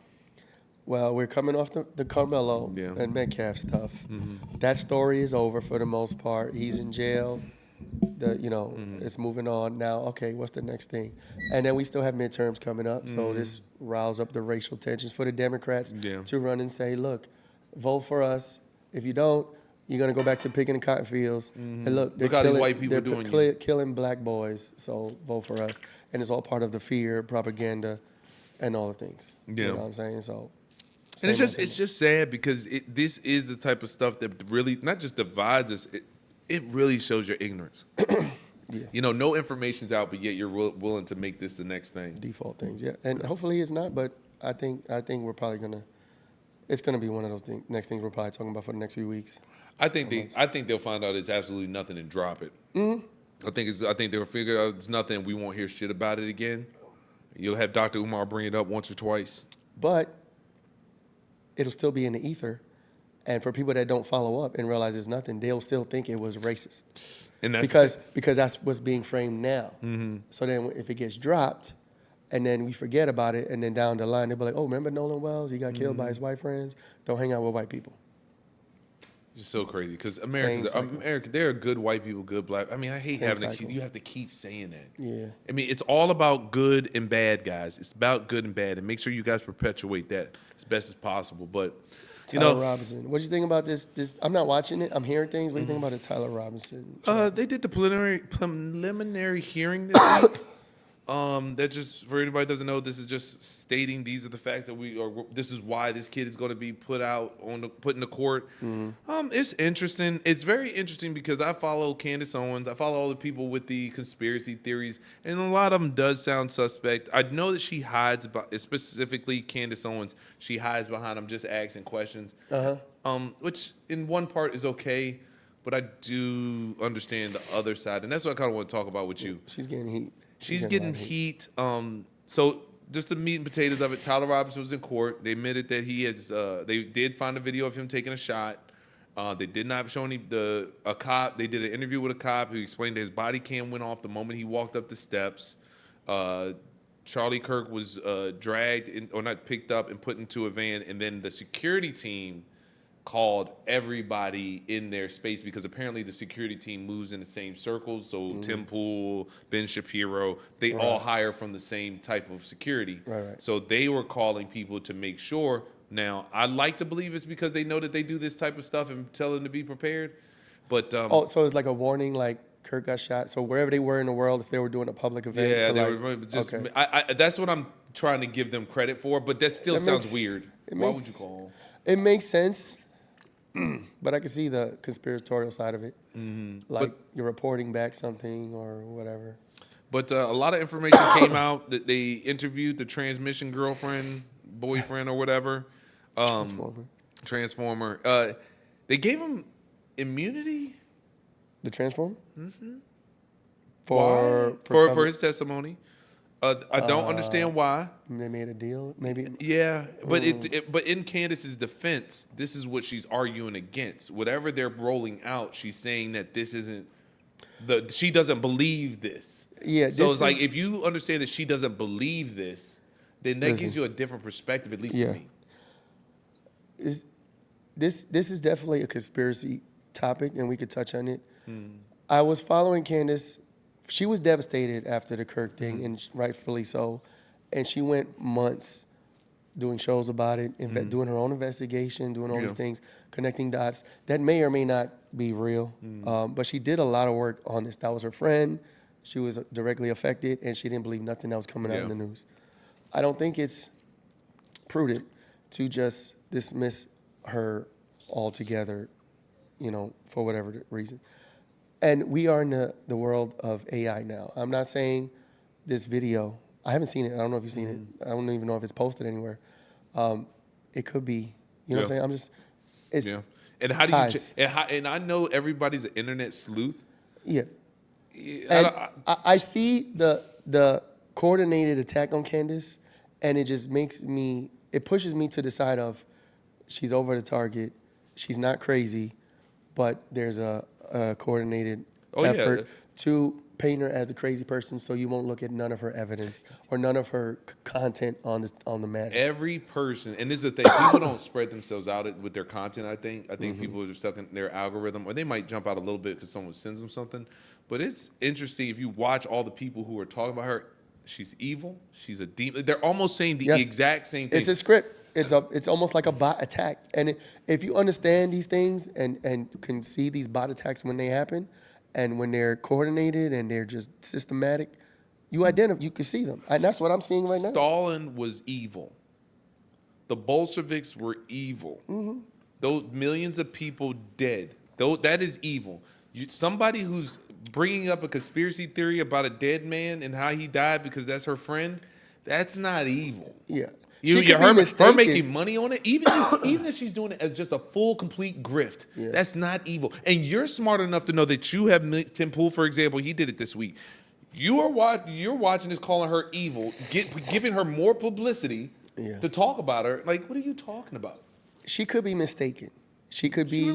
Well, we're coming off the Karmelo and Metcalf stuff. That story is over for the most part. He's in jail. It's moving on now. Okay, what's the next thing? And then we still have midterms coming up, so this riles up the racial tensions for the Democrats to run and say, look, vote for us. If you don't, you're gonna go back to picking the cotton fields. And look, they're killing black boys. So vote for us. And it's all part of the fear, propaganda, and all the things. Yeah. You know what I'm saying? So. And it's just sad because this is the type of stuff that really not just divides us. It really shows your ignorance. Yeah. You know, no information's out, but yet you're willing to make this the next thing. Default things, yeah. And hopefully it's not, but I think we're probably it's gonna be one of those next things we're probably talking about for the next few weeks. I think they'll find out it's absolutely nothing and drop it. I think they'll figure out it's nothing. We won't hear shit about it again. You'll have Dr. Umar bring it up once or twice. But it'll still be in the ether. And for people that don't follow up and realize it's nothing, they'll still think it was racist. And that's because that's what's being framed now. So then if it gets dropped and then we forget about it and then down the line they'll be like, oh, remember Nolan Wells? He got killed by his white friends. Don't hang out with white people. It's so crazy because Americans, there are good white people, good black. I mean, I hate having to you have to keep saying that. Yeah. I mean, it's all about good and bad, guys. It's about good and bad, and make sure you guys perpetuate that as best as possible. But Tyler Robinson. What do you think about this? I'm not watching it. I'm hearing things. What do you think about the Tyler Robinson? They did the preliminary hearing this week. That just for anybody who doesn't know, this is just stating these are the facts that this is why this kid is going to be put in the court. It's interesting. It's very interesting because I follow Candice Owens. I follow all the people with the conspiracy theories, and a lot of them does sound suspect. I know that she hides, specifically Candice Owens. She hides behind them, just asking questions. Which in one part is okay, but I do understand the other side, and that's what I kind of want to talk about with you. She's getting heat. She's getting heat. So just the meat and potatoes of it. Tyler Robinson was in court. They admitted that he has. They did find a video of him taking a shot. They did not show a cop. They did an interview with a cop who explained that his body cam went off the moment he walked up the steps. Charlie Kirk was dragged or not picked up and put into a van, and then the security team called everybody in their space because apparently the security team moves in the same circles. So Tim Pool, Ben Shapiro, they all hire from the same type of security. Right. So they were calling people to make sure. Now, I'd like to believe it's because they know that they do this type of stuff and tell them to be prepared. But so it's like a warning, like Kirk got shot. So wherever they were in the world, if they were doing a public event, that's what I'm trying to give them credit for. But that still sounds weird. Why would you call them? It makes sense. But I can see the conspiratorial side of it. Like you're reporting back something or whatever. But a lot of information came out that they interviewed the transmission girlfriend, boyfriend, or whatever. Transformer. They gave him immunity. The Transformer? For his testimony. I don't understand why. They made a deal, maybe. Yeah, but but in Candice's defense, this is what she's arguing against. Whatever they're rolling out, she's saying that this isn't she doesn't believe this. Yeah. So it's like if you understand that she doesn't believe this, then that gives you a different perspective, at least to me. This is definitely a conspiracy topic, and we could touch on it. I was following Candice. She was devastated after the Kirk thing, and rightfully so. And she went months doing shows about it, doing her own investigation, doing all these things, connecting dots. That may or may not be real, but she did a lot of work on this. That was her friend. She was directly affected, and she didn't believe nothing that was coming out in the news. I don't think it's prudent to just dismiss her altogether, for whatever reason. And we are in the world of AI now. I'm not saying this video. I haven't seen it. I don't know if you've seen it. I don't even know if it's posted anywhere. It could be. You know what I'm saying? It's And how do you? And I know everybody's an internet sleuth. Yeah. And I see the coordinated attack on Candice, and it just it pushes me to the side of she's over the target. She's not crazy, but there's a coordinated effort to paint her as a crazy person, so you won't look at none of her evidence or none of her content on the matter. Every person, and this is the thing, people don't spread themselves out with their content. I think people are stuck in their algorithm, or they might jump out a little bit because someone sends them something. But it's interesting if you watch all the people who are talking about her. She's evil. She's a demon. They're almost saying the exact same thing. It's a script. It's almost like a bot attack. And if you understand these things and can see these bot attacks when they happen, and when they're coordinated and they're just systematic, you can see them. And that's what I'm seeing right now. Stalin was evil. The Bolsheviks were evil. Those millions of people dead. That is evil. Somebody who's bringing up a conspiracy theory about a dead man and how he died because that's her friend, that's not evil. Yeah. Her making money on it, even if she's doing it as just a full, complete grift, that's not evil. And you're smart enough to know that you have Tim Pool, for example, he did it this week. You're watching this, calling her evil, giving her more publicity to talk about her. Like, what are you talking about? She could be mistaken. She could be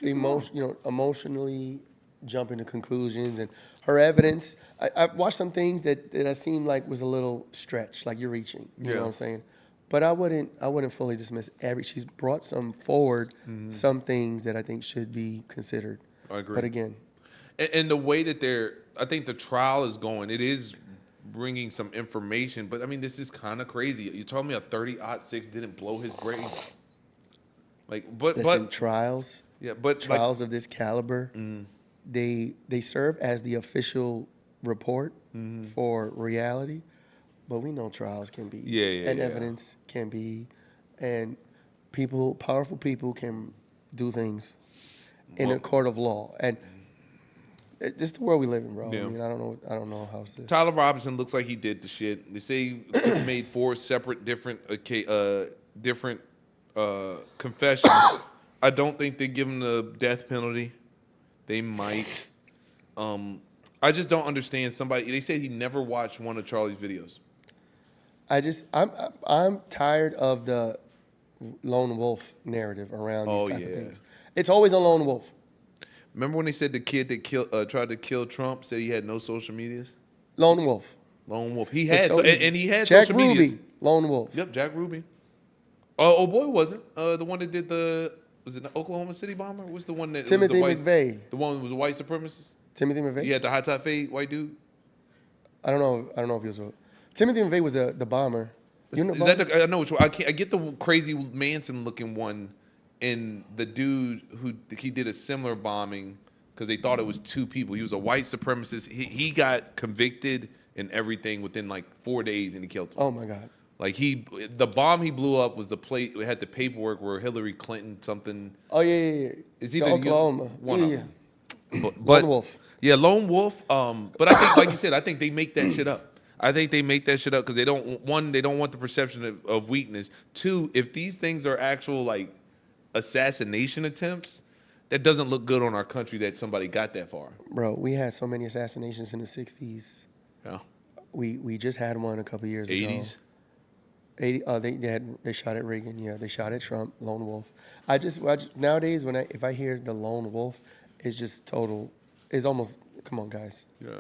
emotionally jumping to conclusions, and her evidence. I watched some things that I seemed like was a little stretched, like you're reaching. You know what I'm saying? But I wouldn't fully dismiss she's brought some forward, some things that I think should be considered. I agree. But again, and the way that I think the trial is going, it is bringing some information. But I mean, this is kind of crazy. You told me a 30-06 didn't blow his brain. Like, but trials. Yeah, but trials of this caliber, they serve as the official report for reality. But we know trials can be, evidence can be, and powerful people can do things in a court of law, and this is the world we live in, bro. Yeah. I mean, I don't know how to. Tyler Robinson looks like he did the shit. They say he made 4 separate different confessions. I don't think they give him the death penalty. They might. I just don't understand somebody. They said he never watched one of Charlie's videos. I'm tired of the lone wolf narrative around these type of things. It's always a lone wolf. Remember when they said the kid that tried to kill Trump said he had no social medias? Lone wolf. Lone wolf. He had and he had Jack social Ruby, medias. lone wolf. Yep, Jack Ruby. Oh boy, wasn't the one that did was it the Oklahoma City bomber? What's the one that Timothy McVeigh? The one that was a white supremacist. Timothy McVeigh. He had the high top fade white dude. I don't know if he was. Timothy McVeigh was the bomber. I know which one. I get the crazy Manson looking one, and the dude he did a similar bombing because they thought it was 2 people. He was a white supremacist. He got convicted and everything within like 4 days, and he killed him. Oh my God. Like the bomb he blew up was it had the paperwork where Hillary Clinton something. Oh yeah. Is he the Oklahoma? But Lone wolf. Yeah, lone wolf. But I think, like you said, I think they make that shit up. I think they make that shit up because they don't want the perception of weakness. 2, if these things are actual like assassination attempts, that doesn't look good on our country that somebody got that far. Bro, we had so many assassinations in the 60s. Yeah. We just had one a couple years 80s. ago. 80s. They shot at Reagan. Yeah, they shot at Trump. Lone wolf. I just nowadays if I hear the lone wolf, it's just total. It's almost come on, guys. Yeah.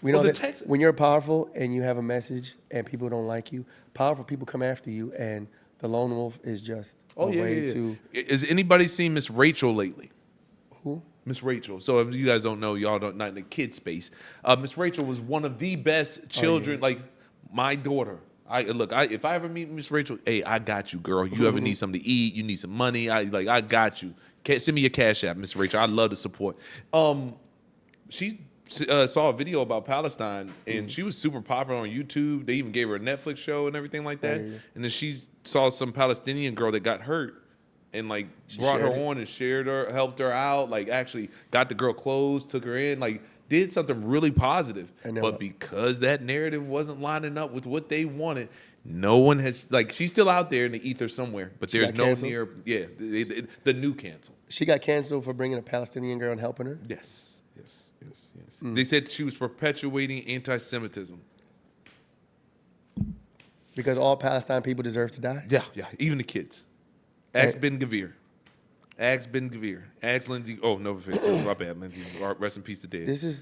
We know that when you're powerful and you have a message and people don't like you, powerful people come after you, and the lone wolf is just a way to. Has anybody seen Miss Rachel lately? Who? Miss Rachel. So if you guys don't know, y'all don't not in the kid space. Miss Rachel was one of the best children. Like my daughter. If I ever meet Miss Rachel, hey, I got you, girl. You ever need something to eat? You need some money? I got you. Send me your cash app, Miss Rachel. I love the support. She saw a video about Palestine, and she was super popular on YouTube. They even gave her a Netflix show and everything like that. And then she saw some Palestinian girl that got hurt, and like brought her on and helped her out. Like actually got the girl clothes, took her in, like did something really positive. But because that narrative wasn't lining up with what they wanted, no one has she's still out there in the ether somewhere. But there's no near. Yeah, the new cancel. She got canceled for bringing a Palestinian girl and helping her. Yes. They said she was perpetuating anti-Semitism. Because all Palestine people deserve to die? Yeah, even the kids. Ask Ben Gvir. Ask Lindsay. Oh, no offense. My bad, Lindsay. Rest in peace to dead. This is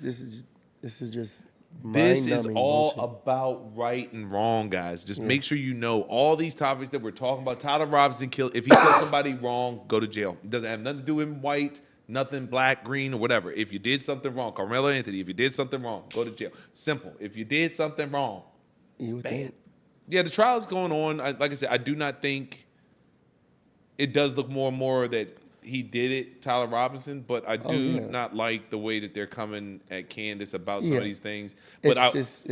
just this is all bullshit. about right and wrong, guys. Just make sure you know all these topics that we're talking about. Tyler Robinson if he killed somebody wrong, go to jail. It doesn't have nothing to do with white. Nothing black, green, or whatever. If you did something wrong, Karmelo Anthony, if you did something wrong, go to jail. Simple. If you did something wrong, bam. Yeah, the trial's going on. Like I said, I do not think it does look more and more that he did it, Tyler Robinson, but I do not like the way that they're coming at Candice about some of these things. But it's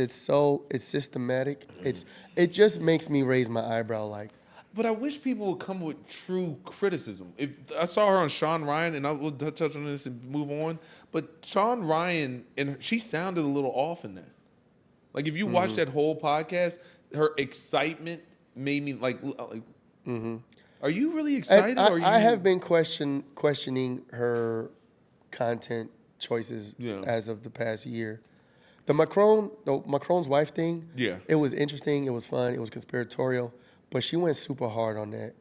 systematic. It just makes me raise my eyebrow like, But I wish people would come with true criticism. If I saw her on Sean Ryan, and I will touch on this and move on. But Sean Ryan she sounded a little off in that. Like if you watch that whole podcast, her excitement made me like. Are you really excited? I have been questioning her content choices as of the past year. The Macron's wife thing. Yeah, it was interesting. It was fun. It was conspiratorial. But she went super hard on that,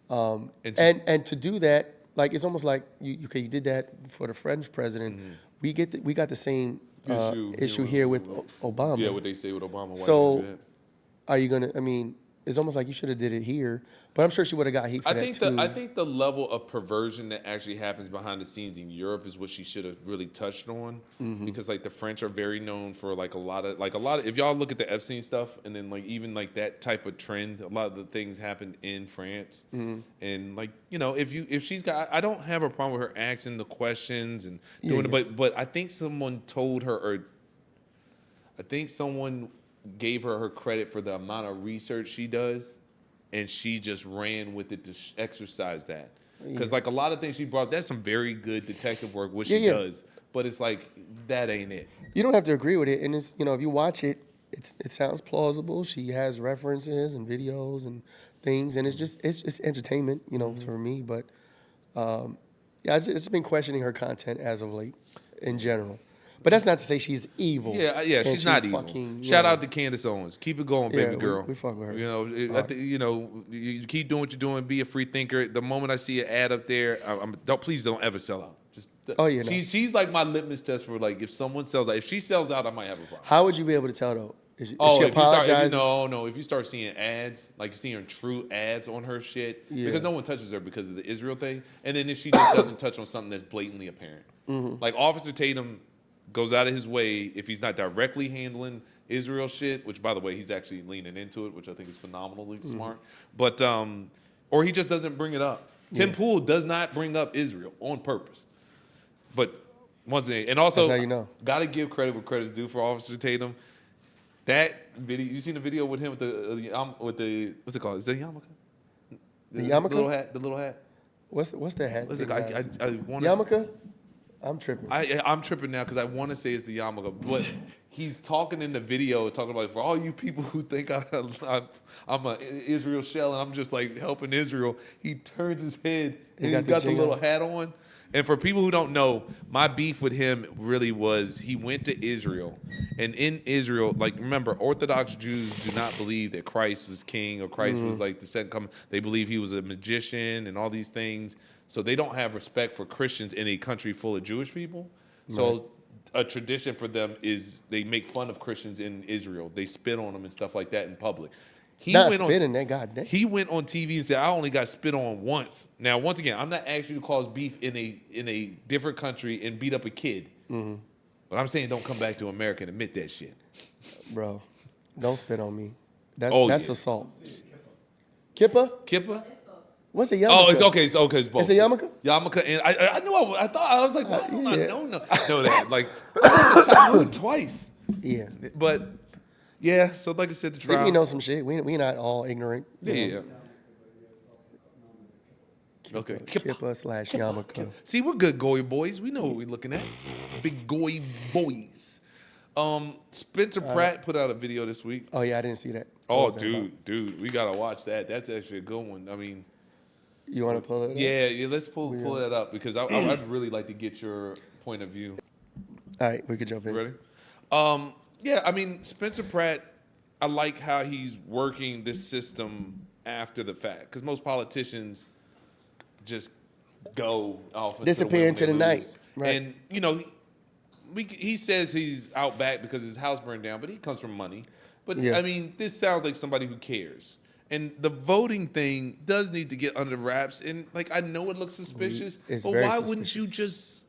and to do that, like it's almost like you did that for the French president. We got the same issue here with Obama. Yeah, what they say with Obama. So, are you gonna? I mean, it's almost like you should have did it here. But I'm sure she would have got heat for that too. I think the level of perversion that actually happens behind the scenes in Europe is what she should have really touched on, because like the French are very known for like a lot of if y'all look at the Epstein stuff and then like even like that type of trend, a lot of the things happened in France, and like if she's got, I don't have a problem with her asking the questions and doing it, but I think someone told her, or I think someone gave her credit for the amount of research she does. And she just ran with it to exercise that. Because like a lot of things she brought, that's some very good detective work, which she does. But it's like, that ain't it. You don't have to agree with it. And it's, if you watch it, it sounds plausible. She has references and videos and things. And it's just entertainment, for me. But I've just been questioning her content as of late in general. But that's not to say she's evil. Yeah, she's not evil. Shout out to Candice Owens. Keep it going, baby girl. We fuck with her. You keep doing what you're doing. Be a free thinker. The moment I see an ad up there, please don't ever sell out. She's like my litmus test for like if someone sells out. If she sells out, I might have a problem. How would you be able to tell though? If she apologizes? If you start seeing ads, like seeing true ads on her shit, because no one touches her because of the Israel thing, and then if she just doesn't touch on something that's blatantly apparent, like Officer Tatum goes out of his way if he's not directly handling Israel shit, which by the way he's actually leaning into it, which I think is phenomenally smart. But or he just doesn't bring it up. Tim Pool does not bring up Israel on purpose. But once again, and also gotta give credit where credit's due for Officer Tatum. That video, you seen the video with him with the what's it called? Is that yarmulke? The yarmulke? The little hat. What's the hat? What's it? I want yarmulke. I'm tripping. I'm tripping now because I want to say it's the yarmulke, but he's talking in the video, talking about for all you people who think I'm an Israel shell and I'm just like helping Israel. He turns his head and he's got the little hat on. And for people who don't know, my beef with him really was he went to Israel, and in Israel, like remember, Orthodox Jews do not believe that Christ is king or Christ was like the second coming. They believe he was a magician and all these things. So they don't have respect for Christians in a country full of Jewish people. So a tradition for them is they make fun of Christians in Israel. They spit on them and stuff like that in public. He went on TV and said, I only got spit on once. Now, once again, I'm not asking you to cause beef in a different country and beat up a kid. But I'm saying don't come back to America and admit that shit. Bro, don't spit on me. That's assault. Kippa? What's a yarmulke? Oh, it's okay. It's both. It's a yarmulke? Yarmulke, and I knew. I thought I was like, why don't I know that? Like, I heard it twice. Yeah, but yeah. So like I said, the trial. See, we know some shit. We not all ignorant. Yeah. Okay. Kippa/yarmulke. See, we're good goy boys. We know what we're looking at. Big goy boys. Spencer Pratt put out a video this week. Oh yeah, I didn't see that. Oh, dude, we gotta watch that. That's actually a good one. I mean. You want to pull it up? Yeah, let's pull that up because I'd really like to get your point of view. All right, we could jump in. Ready? Yeah, I mean, Spencer Pratt, I like how he's working this system after the fact because most politicians just go off disappear into the night. Right. And, he says he's out back because his house burned down, but he comes from money. But, I mean, this sounds like somebody who cares. And the voting thing does need to get under wraps. And, like, I know it looks suspicious, but why wouldn't you just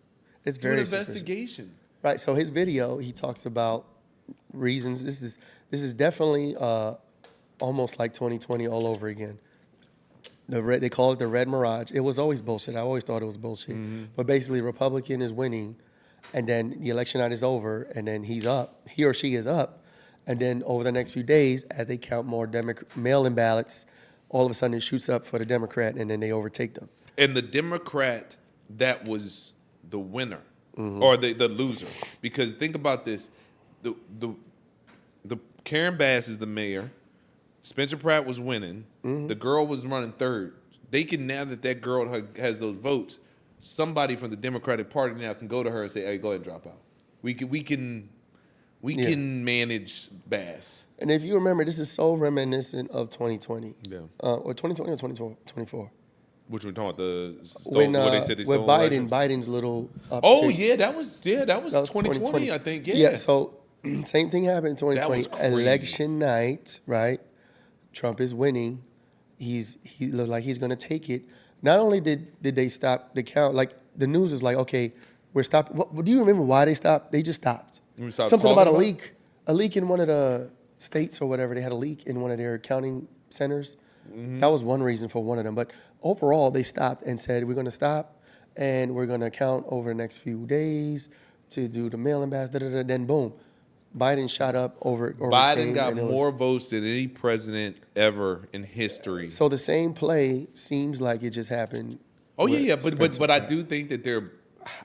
do an investigation? Right. So his video, he talks about reasons. This is definitely almost like 2020 all over again. They call it the red mirage. It was always bullshit. I always thought it was bullshit. But basically, Republican is winning, and then the election night is over, and then he or she is up. And then over the next few days, as they count more mail-in ballots, all of a sudden it shoots up for the Democrat, and then they overtake them. And the Democrat that was the winner or the loser, because think about this: the Karen Bass is the mayor. Spencer Pratt was winning. The girl was running third. They can, now that girl has those votes, somebody from the Democratic Party now can go to her and say, "Hey, go ahead and drop out. We can manage Bass." And if you remember, this is so reminiscent of 2020. Yeah. Or 2020 or 2024. Which we're talking about When what they said they with stole Biden, elections? Biden's little uptick. Oh yeah, that was 2020, I think. Yeah. So same thing happened in 2020. That was crazy. Election night, right? Trump is winning. He looks like he's gonna take it. Not only did they stop the count, like the news was like, okay, we're stopping. Do you remember why they stopped? They just stopped. We stopped Something about a talking leak. A leak in one of the states or whatever. They had a leak in one of their counting centers. That was one reason for one of them. But overall, they stopped and said, we're going to stop and we're going to count over the next few days to do the mail-in ballots. Then boom, Biden shot up Biden got more votes than any president ever in history. So the same play seems like it just happened. Oh yeah, with but Spencer I Pratt. do think that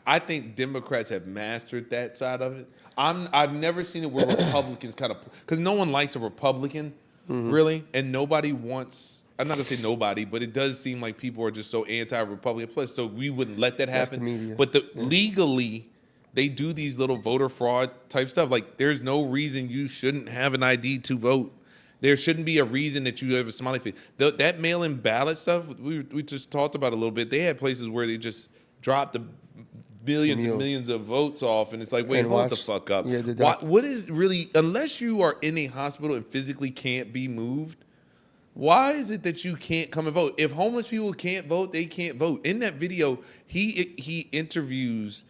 I think Democrats have mastered that side of it. I've never seen it where Republicans kind of, because no one likes a Republican really, and nobody wants. I'm not gonna say nobody, but it does seem like people are just so anti-Republican. Plus, so we wouldn't let that That's happen. the media. But legally, they do these little voter fraud type stuff. Like, there's no reason you shouldn't have an ID to vote. There shouldn't be a reason that you have a smiley face. That mail-in ballot stuff we just talked about a little bit. They had places where they just dropped the millions and millions of votes off, and it's like, wait, hold the fuck up. Yeah, what is really, unless you are in a hospital and physically can't be moved, why is it that you can't come and vote? If homeless people can't vote, they can't vote. In that video, he interviews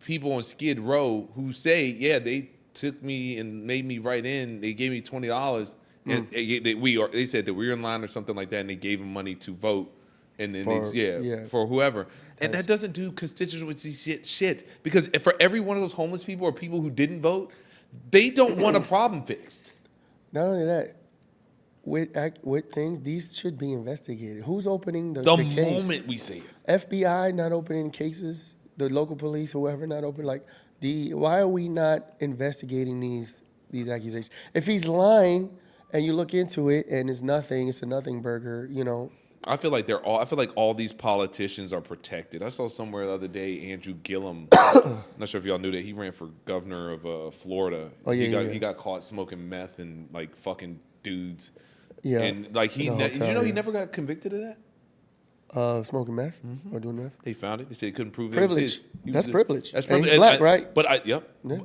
people on Skid Row who say, yeah, they took me and made me write in. They gave me $20, and they said that we were in line or something like that, and they gave them money to vote, and then for whoever. And that doesn't do constituency shit because for every one of those homeless people or people who didn't vote, they don't want a problem fixed. Not only that, with things, these should be investigated. Who's opening the case? The moment we say it. FBI not opening cases, the local police, whoever not open. Like, why are we not investigating these accusations? If he's lying and you look into it and it's nothing, it's a nothing burger, you know. I feel like all these politicians are protected. I saw somewhere the other day Andrew Gillum. Not sure if y'all knew that he ran for governor of Florida. Oh yeah, he got caught smoking meth and like fucking dudes. Yeah, and like he never got convicted of that. Smoking meth or doing meth. They found it. They said they couldn't prove privilege. It. That's privilege. That's privilege. And he's black, right? But Yeah.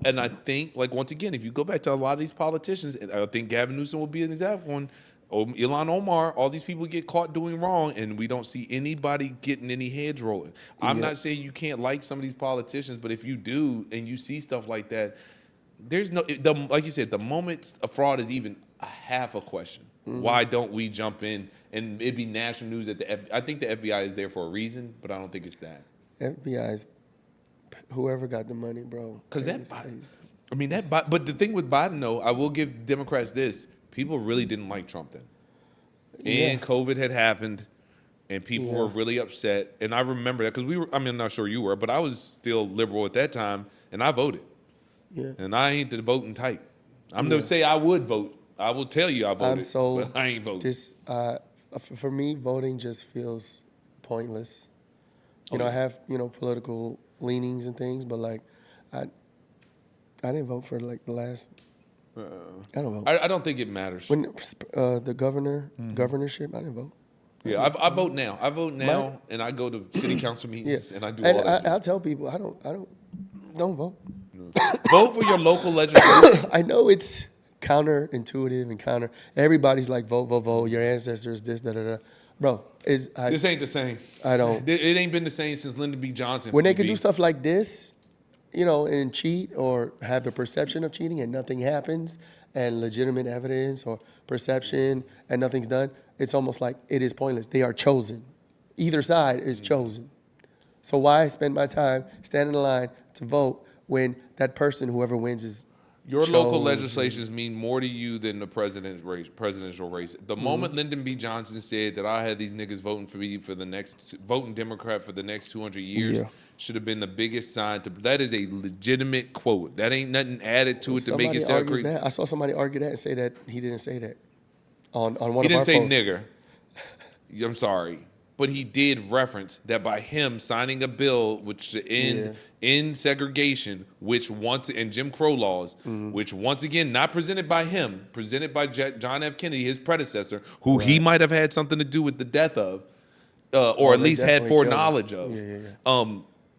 And I think, like, once again, if you go back to a lot of these politicians, and I think Gavin Newsom will be an example one. Ilhan Omar, all these people get caught doing wrong, and we don't see anybody getting any heads rolling. I'm not saying you can't like some of these politicians, but if you do and you see stuff like that, there's like you said, the moment a fraud is even a half a question, why don't we jump in and it'd be national news that I think the FBI is there for a reason, but I don't think it's that. FBI is whoever got the money, bro. Because but the thing with Biden, though, I will give Democrats this. People really didn't like Trump then. And COVID had happened, and people were really upset. And I remember that because I'm not sure you were, but I was still liberal at that time, and I voted. Yeah. And I ain't the voting type. I'm going to say I would vote. I will tell you I voted, but I ain't voting. For me, voting just feels pointless. You know, I have, political leanings and things, but, like, I didn't vote for, like, the last... I don't vote. I don't think it matters. When the governorship, I didn't vote. Yeah, I vote now. And I go to city council meetings, and I do all that. I'll tell people I don't vote. Vote for your local legislature. I know it's counterintuitive and everybody's like vote. Your ancestors this da. Bro, this ain't the same. I don't. It ain't been the same since Lyndon B. Johnson. When they could do stuff like this, and cheat or have the perception of cheating and nothing happens and legitimate evidence or perception and nothing's done, it's almost like it is pointless. They are chosen. Either side is chosen. So why spend my time standing in line to vote when that person, whoever wins, is Your local chose legislations mean more to you than the presidential race. The moment Lyndon B. Johnson said that I had these niggas voting for me for the next voting Democrat for the next 200 years should have been the biggest sign to. That is a legitimate quote. That ain't nothing added to it to make it sound great. That. I saw somebody argue that and say that he didn't say that on one He of didn't our say posts. nigger. I'm sorry. But he did reference that by him signing a bill which to end segregation, which once and Jim Crow laws, which once again not presented by him, presented by John F. Kennedy, his predecessor, who he might have had something to do with the death of, or at least had foreknowledge of.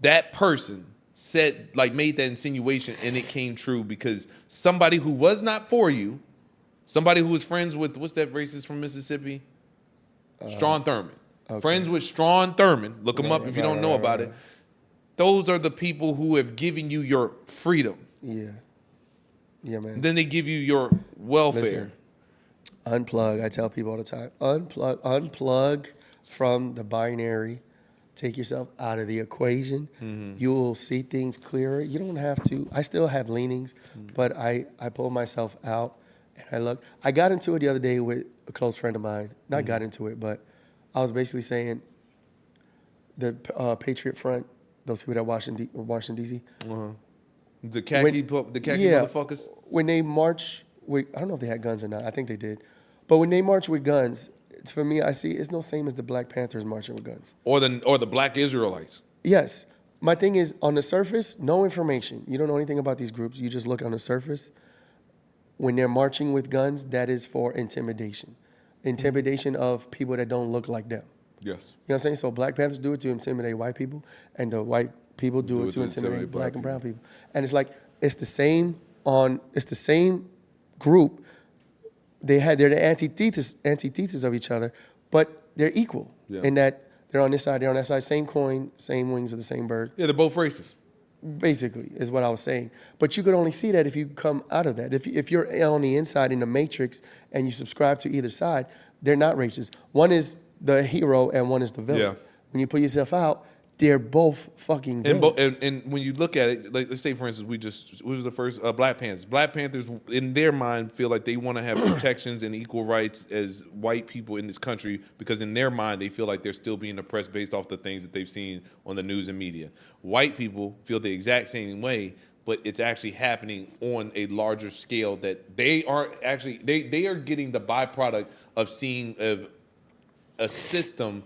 That person said, like, made that insinuation, and it came true because somebody who was not for you, somebody who was friends with what's that racist from Mississippi, Strom Thurmond. Okay. Friends with Strom Thurmond. Look them up if you don't know about it. Those are the people who have given you your freedom. Yeah. Yeah, man. Then they give you your welfare. Listen, unplug. I tell people all the time. Unplug from the binary. Take yourself out of the equation. You'll see things clearer. You don't have to. I still have leanings, but I pull myself out and I look. I got into it the other day with a close friend of mine. Not got into it, but I was basically saying the Patriot Front, those people that Washington D.C. The khaki motherfuckers. When they march with, I don't know if they had guns or not. I think they did. But when they march with guns, for me, I see it's no same as the Black Panthers marching with guns. Or the Black Israelites. Yes. My thing is, on the surface, no information. You don't know anything about these groups. You just look on the surface. When they're marching with guns, that is for intimidation. Intimidation of people that don't look like them. Yes. You know what I'm saying? So Black Panthers do it to intimidate white people, and the white people do it to intimidate black and brown people. And it's like, it's the same group. They're the antithesis of each other, but they're equal in that they're on this side, they're on that side, same coin, same wings of the same bird. Yeah, they're both racist. Basically, is what I was saying. But you could only see that if you come out of that. If you're on the inside in the matrix and you subscribe to either side, they're not racist. One is the hero and one is the villain. Yeah. When you put yourself out, they're both fucking villains. And when you look at it, like let's say for instance, what was the first Black Panthers? Black Panthers in their mind feel like they want to have protections and equal rights as white people in this country because in their mind they feel like they're still being oppressed based off the things that they've seen on the news and media. White people feel the exact same way, but it's actually happening on a larger scale that they are actually they are getting the byproduct of seeing a system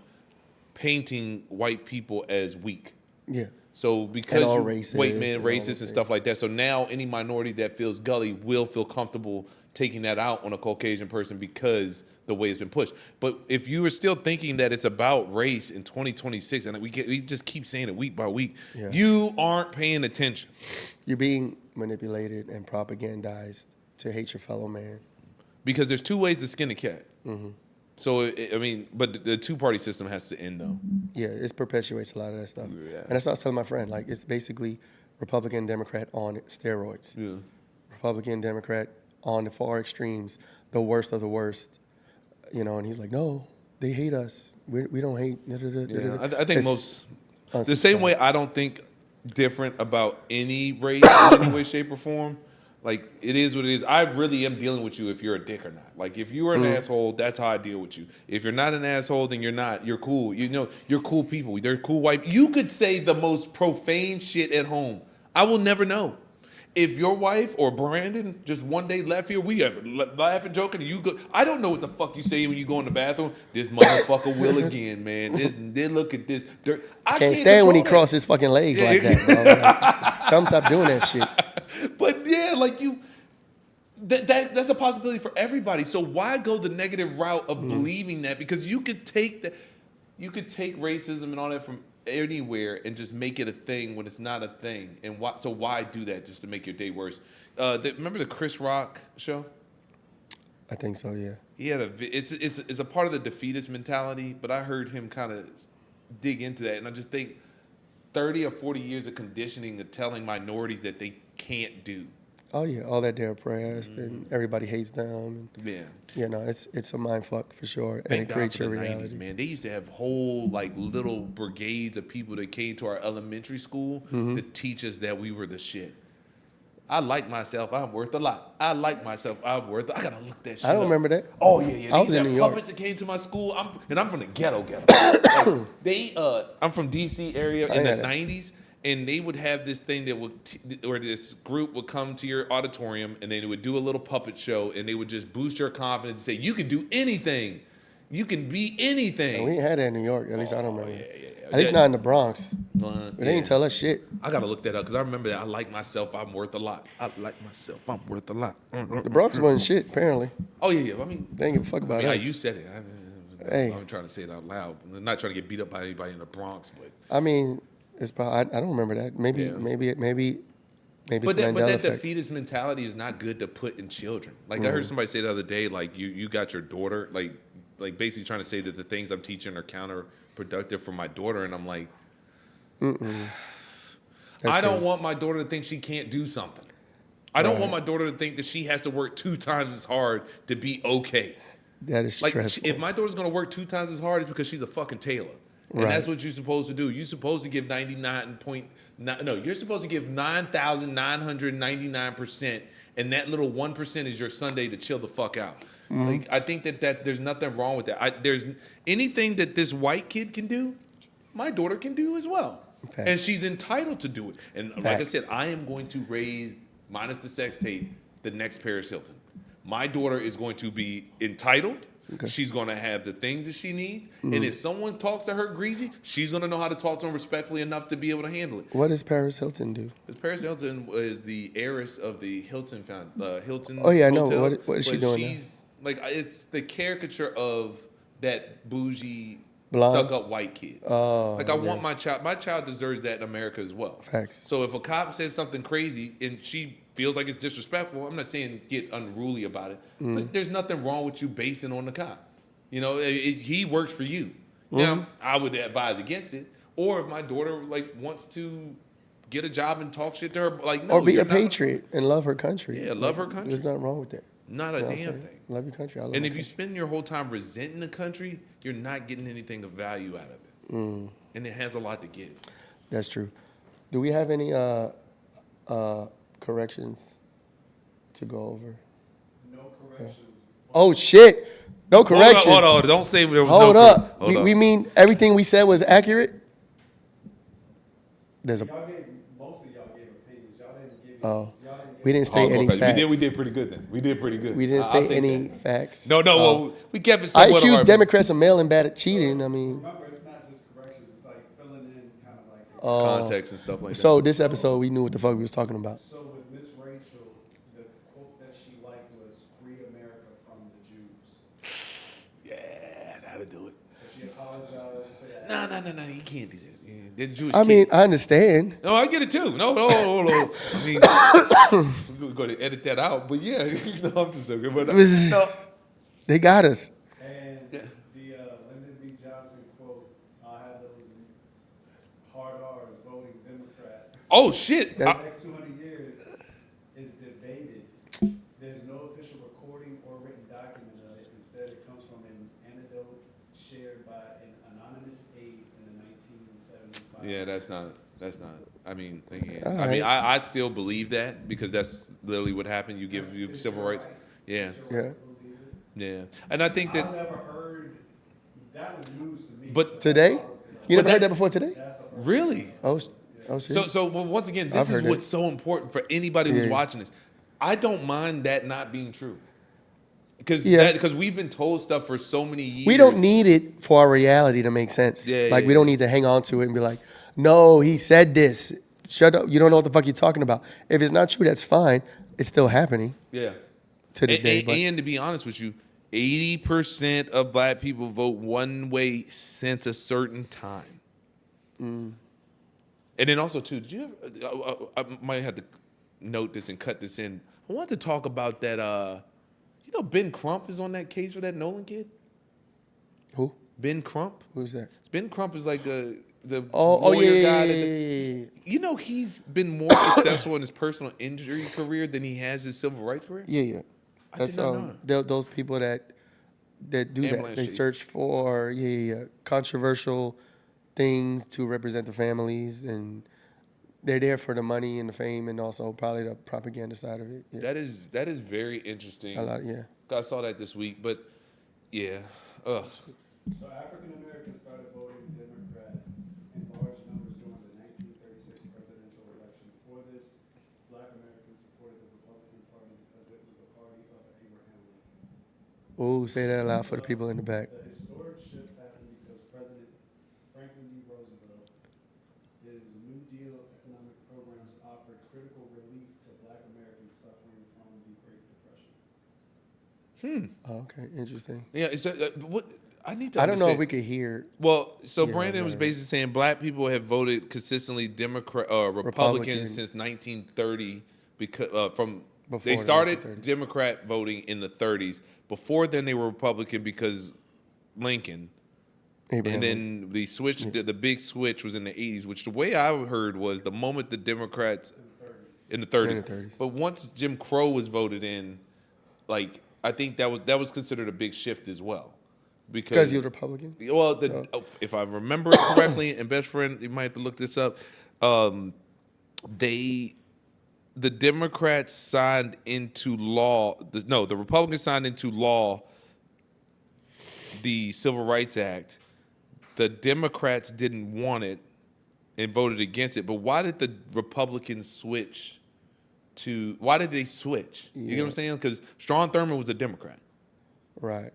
painting white people as weak. Yeah. So because white men and racist and stuff like that, so now any minority that feels gully will feel comfortable taking that out on a Caucasian person because the way it's been pushed. But if you are still thinking that it's about race in 2026, and we just keep saying it week by week, you aren't paying attention. You're being manipulated and propagandized to hate your fellow man. Because there's two ways to skin a cat. So, but the two-party system has to end, though. Yeah, it perpetuates a lot of that stuff. Yeah. And that's what I was telling my friend. Like, it's basically Republican, Democrat on steroids. Yeah. Republican, Democrat on the far extremes, the worst of the worst. You know, and he's like, no, they hate us. We don't hate. I think the same way I don't think different about any race in any way, shape, or form. Like, it is what it is. I really am dealing with you if you're a dick or not. Like, if you are an asshole, that's how I deal with you. If you're not an asshole, then you're not. You're cool. You know, you're cool people. They're cool white. You could say the most profane shit at home. I will never know. If your wife or Brandon just one day left here, we have laughing, joking, and you go. I don't know what the fuck you say when you go in the bathroom. This motherfucker will again, man. Look at this. I can't stand when he crosses fucking legs like that, bro. Like, tell him stop doing that shit. But yeah, like that's a possibility for everybody. So why go the negative route of believing that? Because you could take that, you could take racism and all that from anywhere and just make it a thing when it's not a thing. And why do that just to make your day worse? Remember the Chris Rock show? I think so, yeah. He had it's a part of the defeatist mentality, but I heard him kind of dig into that, and I just think 30 or 40 years of conditioning of telling minorities that they can't do. Oh yeah, all that they're oppressed and everybody hates them. And, you know, it's a mind fuck for sure, and it creates your reality. 90s, man, they used to have whole like little brigades of people that came to our elementary school to teach us that we were the shit. I like myself. I'm worth a lot. I like myself. I'm worth. I gotta look that shit. I don't up. remember that. Oh yeah. I These was in are New York. puppets that came to my school. I'm from the ghetto. I'm from DC area in the had it. '90s, and they would have this thing that where this group would come to your auditorium, and they would do a little puppet show, and they would just boost your confidence and say, "You can do anything. You can be anything." And we ain't had that in New York. At least I don't remember. Yeah. At least not in the Bronx. But They ain't tell us shit. I gotta look that up because I remember that. I like myself. I'm worth a lot. I like myself. I'm worth a lot. The Bronx wasn't shit, apparently. Oh yeah. I mean, They ain't give a fuck about us. you said it. Hey. I'm trying to say it out loud. I'm not trying to get beat up by anybody in the Bronx, but I mean, it's probably, I don't remember that. Maybe Yeah. it's but Mandela that effect. defeatist mentality is not good to put in children. Like I heard somebody say the other day, like you got your daughter, like basically trying to say that the things I'm teaching are counterproductive for my daughter, and I'm like, I don't crazy. want my daughter to think she can't do something. I don't want my daughter to think that she has to work 2 times as hard to be okay. That is Like stressful. if my daughter's gonna work 2 times as hard, it's because she's a fucking tailor. And Right. that's what you're supposed to do. You're supposed to give 99.9. No, you're supposed to give 9,999%, and that little 1% is your Sunday to chill the fuck out. Mm-hmm. Like I think that there's nothing wrong with that. There's anything that this white kid can do, my daughter can do as well, and Facts. she's entitled to do it. And like I Facts. said, I am going to raise, minus the sex tape, the next Paris Hilton. My daughter is going to be entitled. Okay. She's going to have the things that she needs. And if someone talks to her greasy, she's going to know how to talk to them respectfully enough to be able to handle it. What does Paris Hilton do? Because Paris Hilton is the heiress of the Hilton Hilton. Oh, yeah, I know. hotels, What is she but doing now? She's like, it's the caricature of that bougie, Blonde? stuck-up white kid. Oh, Like I want my child deserves that in America as well. Facts. So if a cop says something crazy and she feels like it's disrespectful, I'm not saying get unruly about it, but there's nothing wrong with you basing on the cop. You know, he works for you. Now, I would advise against it. Or if my daughter like wants to get a job and talk shit to her, like no, or be you're a not- patriot and love her country. Yeah, love her country. There's nothing wrong with that. Not a You know what I'm damn saying? thing. Love your country. I love And my if you country. spend your whole time resenting the country, you're not getting anything of value out of it. And it has a lot to give. That's true. Do we have any corrections to go over? No corrections. Oh shit! No corrections. Hold on. Don't say there was Hold no up. Hold up. We mean everything we said was accurate? There's a Y'all gave, most of y'all gave opinions. Y'all didn't give. oh. Y'all didn't give We didn't state any okay. facts. We did pretty good then. We did pretty good. We didn't I'll state take any that. facts. No, well, we kept it I somewhat accused of our- Democrats of mailing bad at cheating. I mean, Remember, it's not just corrections. It's like filling in kind of like. context and stuff like so that. this episode we knew what the fuck we was talking about. So with Miss Rachel, the quote that she liked was "Free America from the Jews." Yeah, that'll do it. So she apologized for that. No, you can't do that. Yeah, they're Jewish I mean, kids. I understand. No, I get it too. No. I mean, we're going to edit that out, but yeah, no, I'm just joking. But no. They got us. And Yeah. the Lyndon B. Johnson quote, "I had those hard R's voting Democrat." Oh shit! That's- The next 200 years is debated. There's no official recording or written document of it. Instead, it comes from an anecdote shared by an anonymous aide in the 1975. Yeah, that's not. I mean, again, All I mean, right. I still believe that because that's literally what happened. You give you civil rights. Yeah, Yeah. yeah, and I think that. I've never heard, that was news to me. But Today? You never that- heard that before today? That's the first. Really? Oh shit. So well, once again, I've this is heard what's it. so important for anybody who's Yeah. watching this. I don't mind that not being true. Because Yeah. we've been told stuff for so many years. We don't need it for our reality to make sense. Yeah, like yeah, we don't need to hang on to it and be like, no, he said this. Shut up. You don't know what the fuck you're talking about. If it's not true, that's fine. It's still happening Yeah. to this day. But And to be honest with you, 80% of black people vote one way since a certain time. And then also too, did you ever, I might have to note this and cut this in. I wanted to talk about that. You know, Ben Crump is on that case for that Nolan kid. who? Ben Crump. Who's that? Ben Crump is like the Oh lawyer yeah, guy. yeah, that- yeah, yeah. You know, he's been more successful in his personal injury career than he has his civil rights career. Yeah. I That's did not know. those people that do Ambulance that. They chase. search for controversial things to represent the families and they're there for the money and the fame and also probably the propaganda side of it. Yeah. That is very interesting. A lot, yeah. I saw that this week, but yeah. Ugh. So African Americans started voting Democrat in large numbers during the 1936 presidential election. Before this, Black Americans supported the Republican Party because it was the party of Abraham Lincoln. Ooh, say that aloud for the people in the back. The historic shift happened because President Franklin D. Roosevelt, his New Deal economic programs offered critical relief to Black Americans suffering from the Great Depression. Oh, okay, interesting. Yeah, what I need to I don't know if understand- we could hear. Well, so Yeah, Brandon was right. basically saying black people have voted consistently Republican Republican. since 1930 because Before they the started 1930s. Democrat voting in the 30s. Before then, they were Republican because Lincoln, Abraham and Lincoln. then the switch, the big switch was in the 80s. Which the way I heard was the moment the Democrats in the 30s. In the 30s. But once Jim Crow was voted in, like I think that was considered a big shift as well. Because he was Republican. Well, if I remember it correctly, and best friend, you might have to look this up. The Democrats signed into law. The Republicans signed into law the Civil Rights Act. The Democrats didn't want it and voted against it. But why did the Republicans switch to? Why did they switch? You get what I'm saying? Because Strom Thurmond was a Democrat. Right.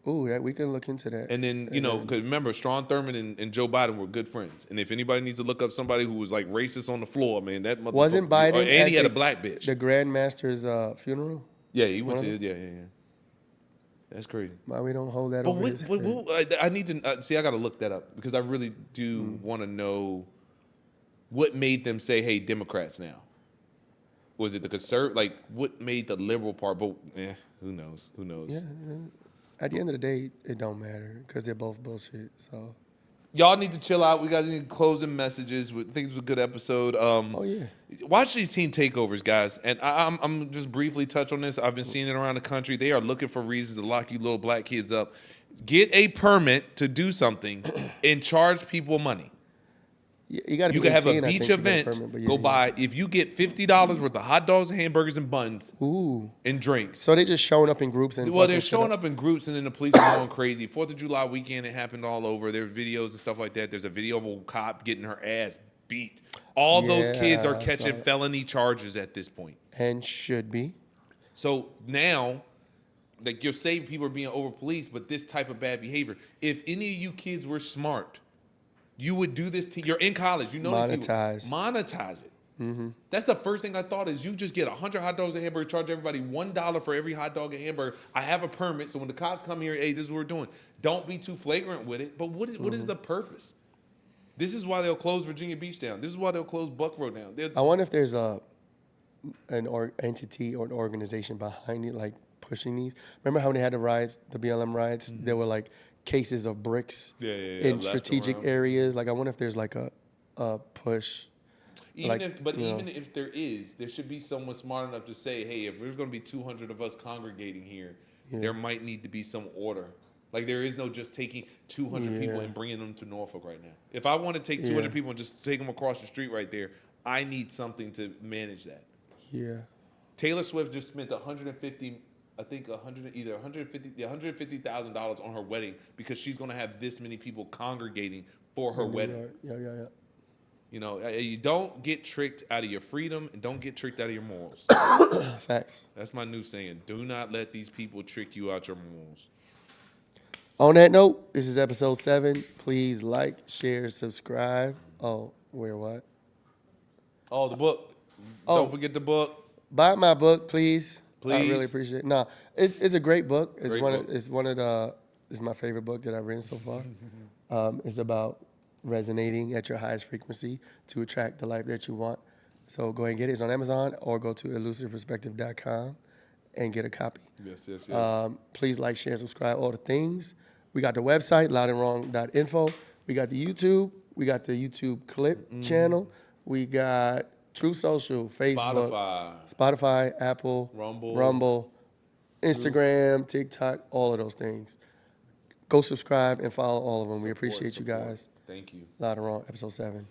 Ooh, we can look into that. And then, because remember, Strom Thurmond and Joe Biden were good friends. And if anybody needs to look up somebody who was like racist on the floor, man, that motherfucker. Wasn't Biden And at he had the- a black bitch. the Grand Master's funeral? Yeah, he went one to of his. Yeah. That's crazy. Why we don't hold that But over his head? I need to see. I got to look that up because I really do want to know what made them say, "Hey, Democrats now." Was it the conservative? Like, what made the liberal part? But who knows? Who knows? Yeah. At the end of the day, it don't matter because they're both bullshit. So. Y'all need to chill out. We got any closing messages. I think it was a good episode. Oh yeah. Watch these teen takeovers, guys. And I'm just briefly touch on this. I've been seeing it around the country. They are looking for reasons to lock you little black kids up. Get a permit to do something and charge people money. Yeah, you got to be You can have 18, a I beach think, to get a event. permit, but yeah, Go yeah. buy. If you get $50 worth of hot dogs, and hamburgers, and buns Ooh. and drinks. So they just showing up in groups and. Well, fucking they're shit showing up. up in groups, and then the police are going crazy. 4th of July weekend, it happened all over. There are videos and stuff like that. There's a video of a cop getting her ass beat. All those kids are Yeah, I catching saw it. felony charges at this point. And should be. So now, like you're saying, people are being over policed, but this type of bad behavior. If any of you kids were smart, you would do this you're in college. You know, Monetize. Monetize it. Mm-hmm. That's the first thing I thought is you just get 100 hot dogs and hamburger, charge everybody $1 for every hot dog and hamburger. I have a permit, so when the cops come here, hey, this is what we're doing. Don't be too flagrant with it. But what is the purpose? This is why they'll close Virginia Beach down. This is why they'll close Buck Road down. I wonder if there's an entity or an organization behind it, like pushing these. Remember how when they had the riots, the BLM riots? Mm-hmm. There were like cases of bricks left in strategic around. areas. Like I wonder if there's like a push. Even Like, even if there is, there should be someone smart enough to say, hey, if there's going to be 200 of us congregating here, there might need to be some order. Like there is no just taking 200 people and bringing them to Norfolk right now. If I want to take 200 people and just take them across the street right there, I need something to manage that. Yeah. Taylor Swift just spent $150,000 on her wedding because she's going to have this many people congregating for her wedding. Yeah. You know, you don't get tricked out of your freedom and don't get tricked out of your morals. Facts. That's my new saying. Do not let these people trick you out your morals. On that note, this is episode 7. Please like, share, subscribe. Oh, where what? Oh, the book. Oh. Don't forget the book. Buy my book, please. I Please. really appreciate it. No, it's a great book. It's Great one book. of it's my favorite book that I've written so far. It's about resonating at your highest frequency to attract the life that you want. So go ahead and get it. It's on Amazon or go to elusiveperspective.com and get a copy. Yes. Please like, share, subscribe, all the things. We got the website, loudandwrong.info. We got the YouTube. We got the YouTube clip channel. We got True Social, Facebook, Spotify, Apple, Rumble, Instagram, TikTok, all of those things. Go subscribe and follow all of them. We appreciate you guys. Thank you. Loud and Wrong, episode 7.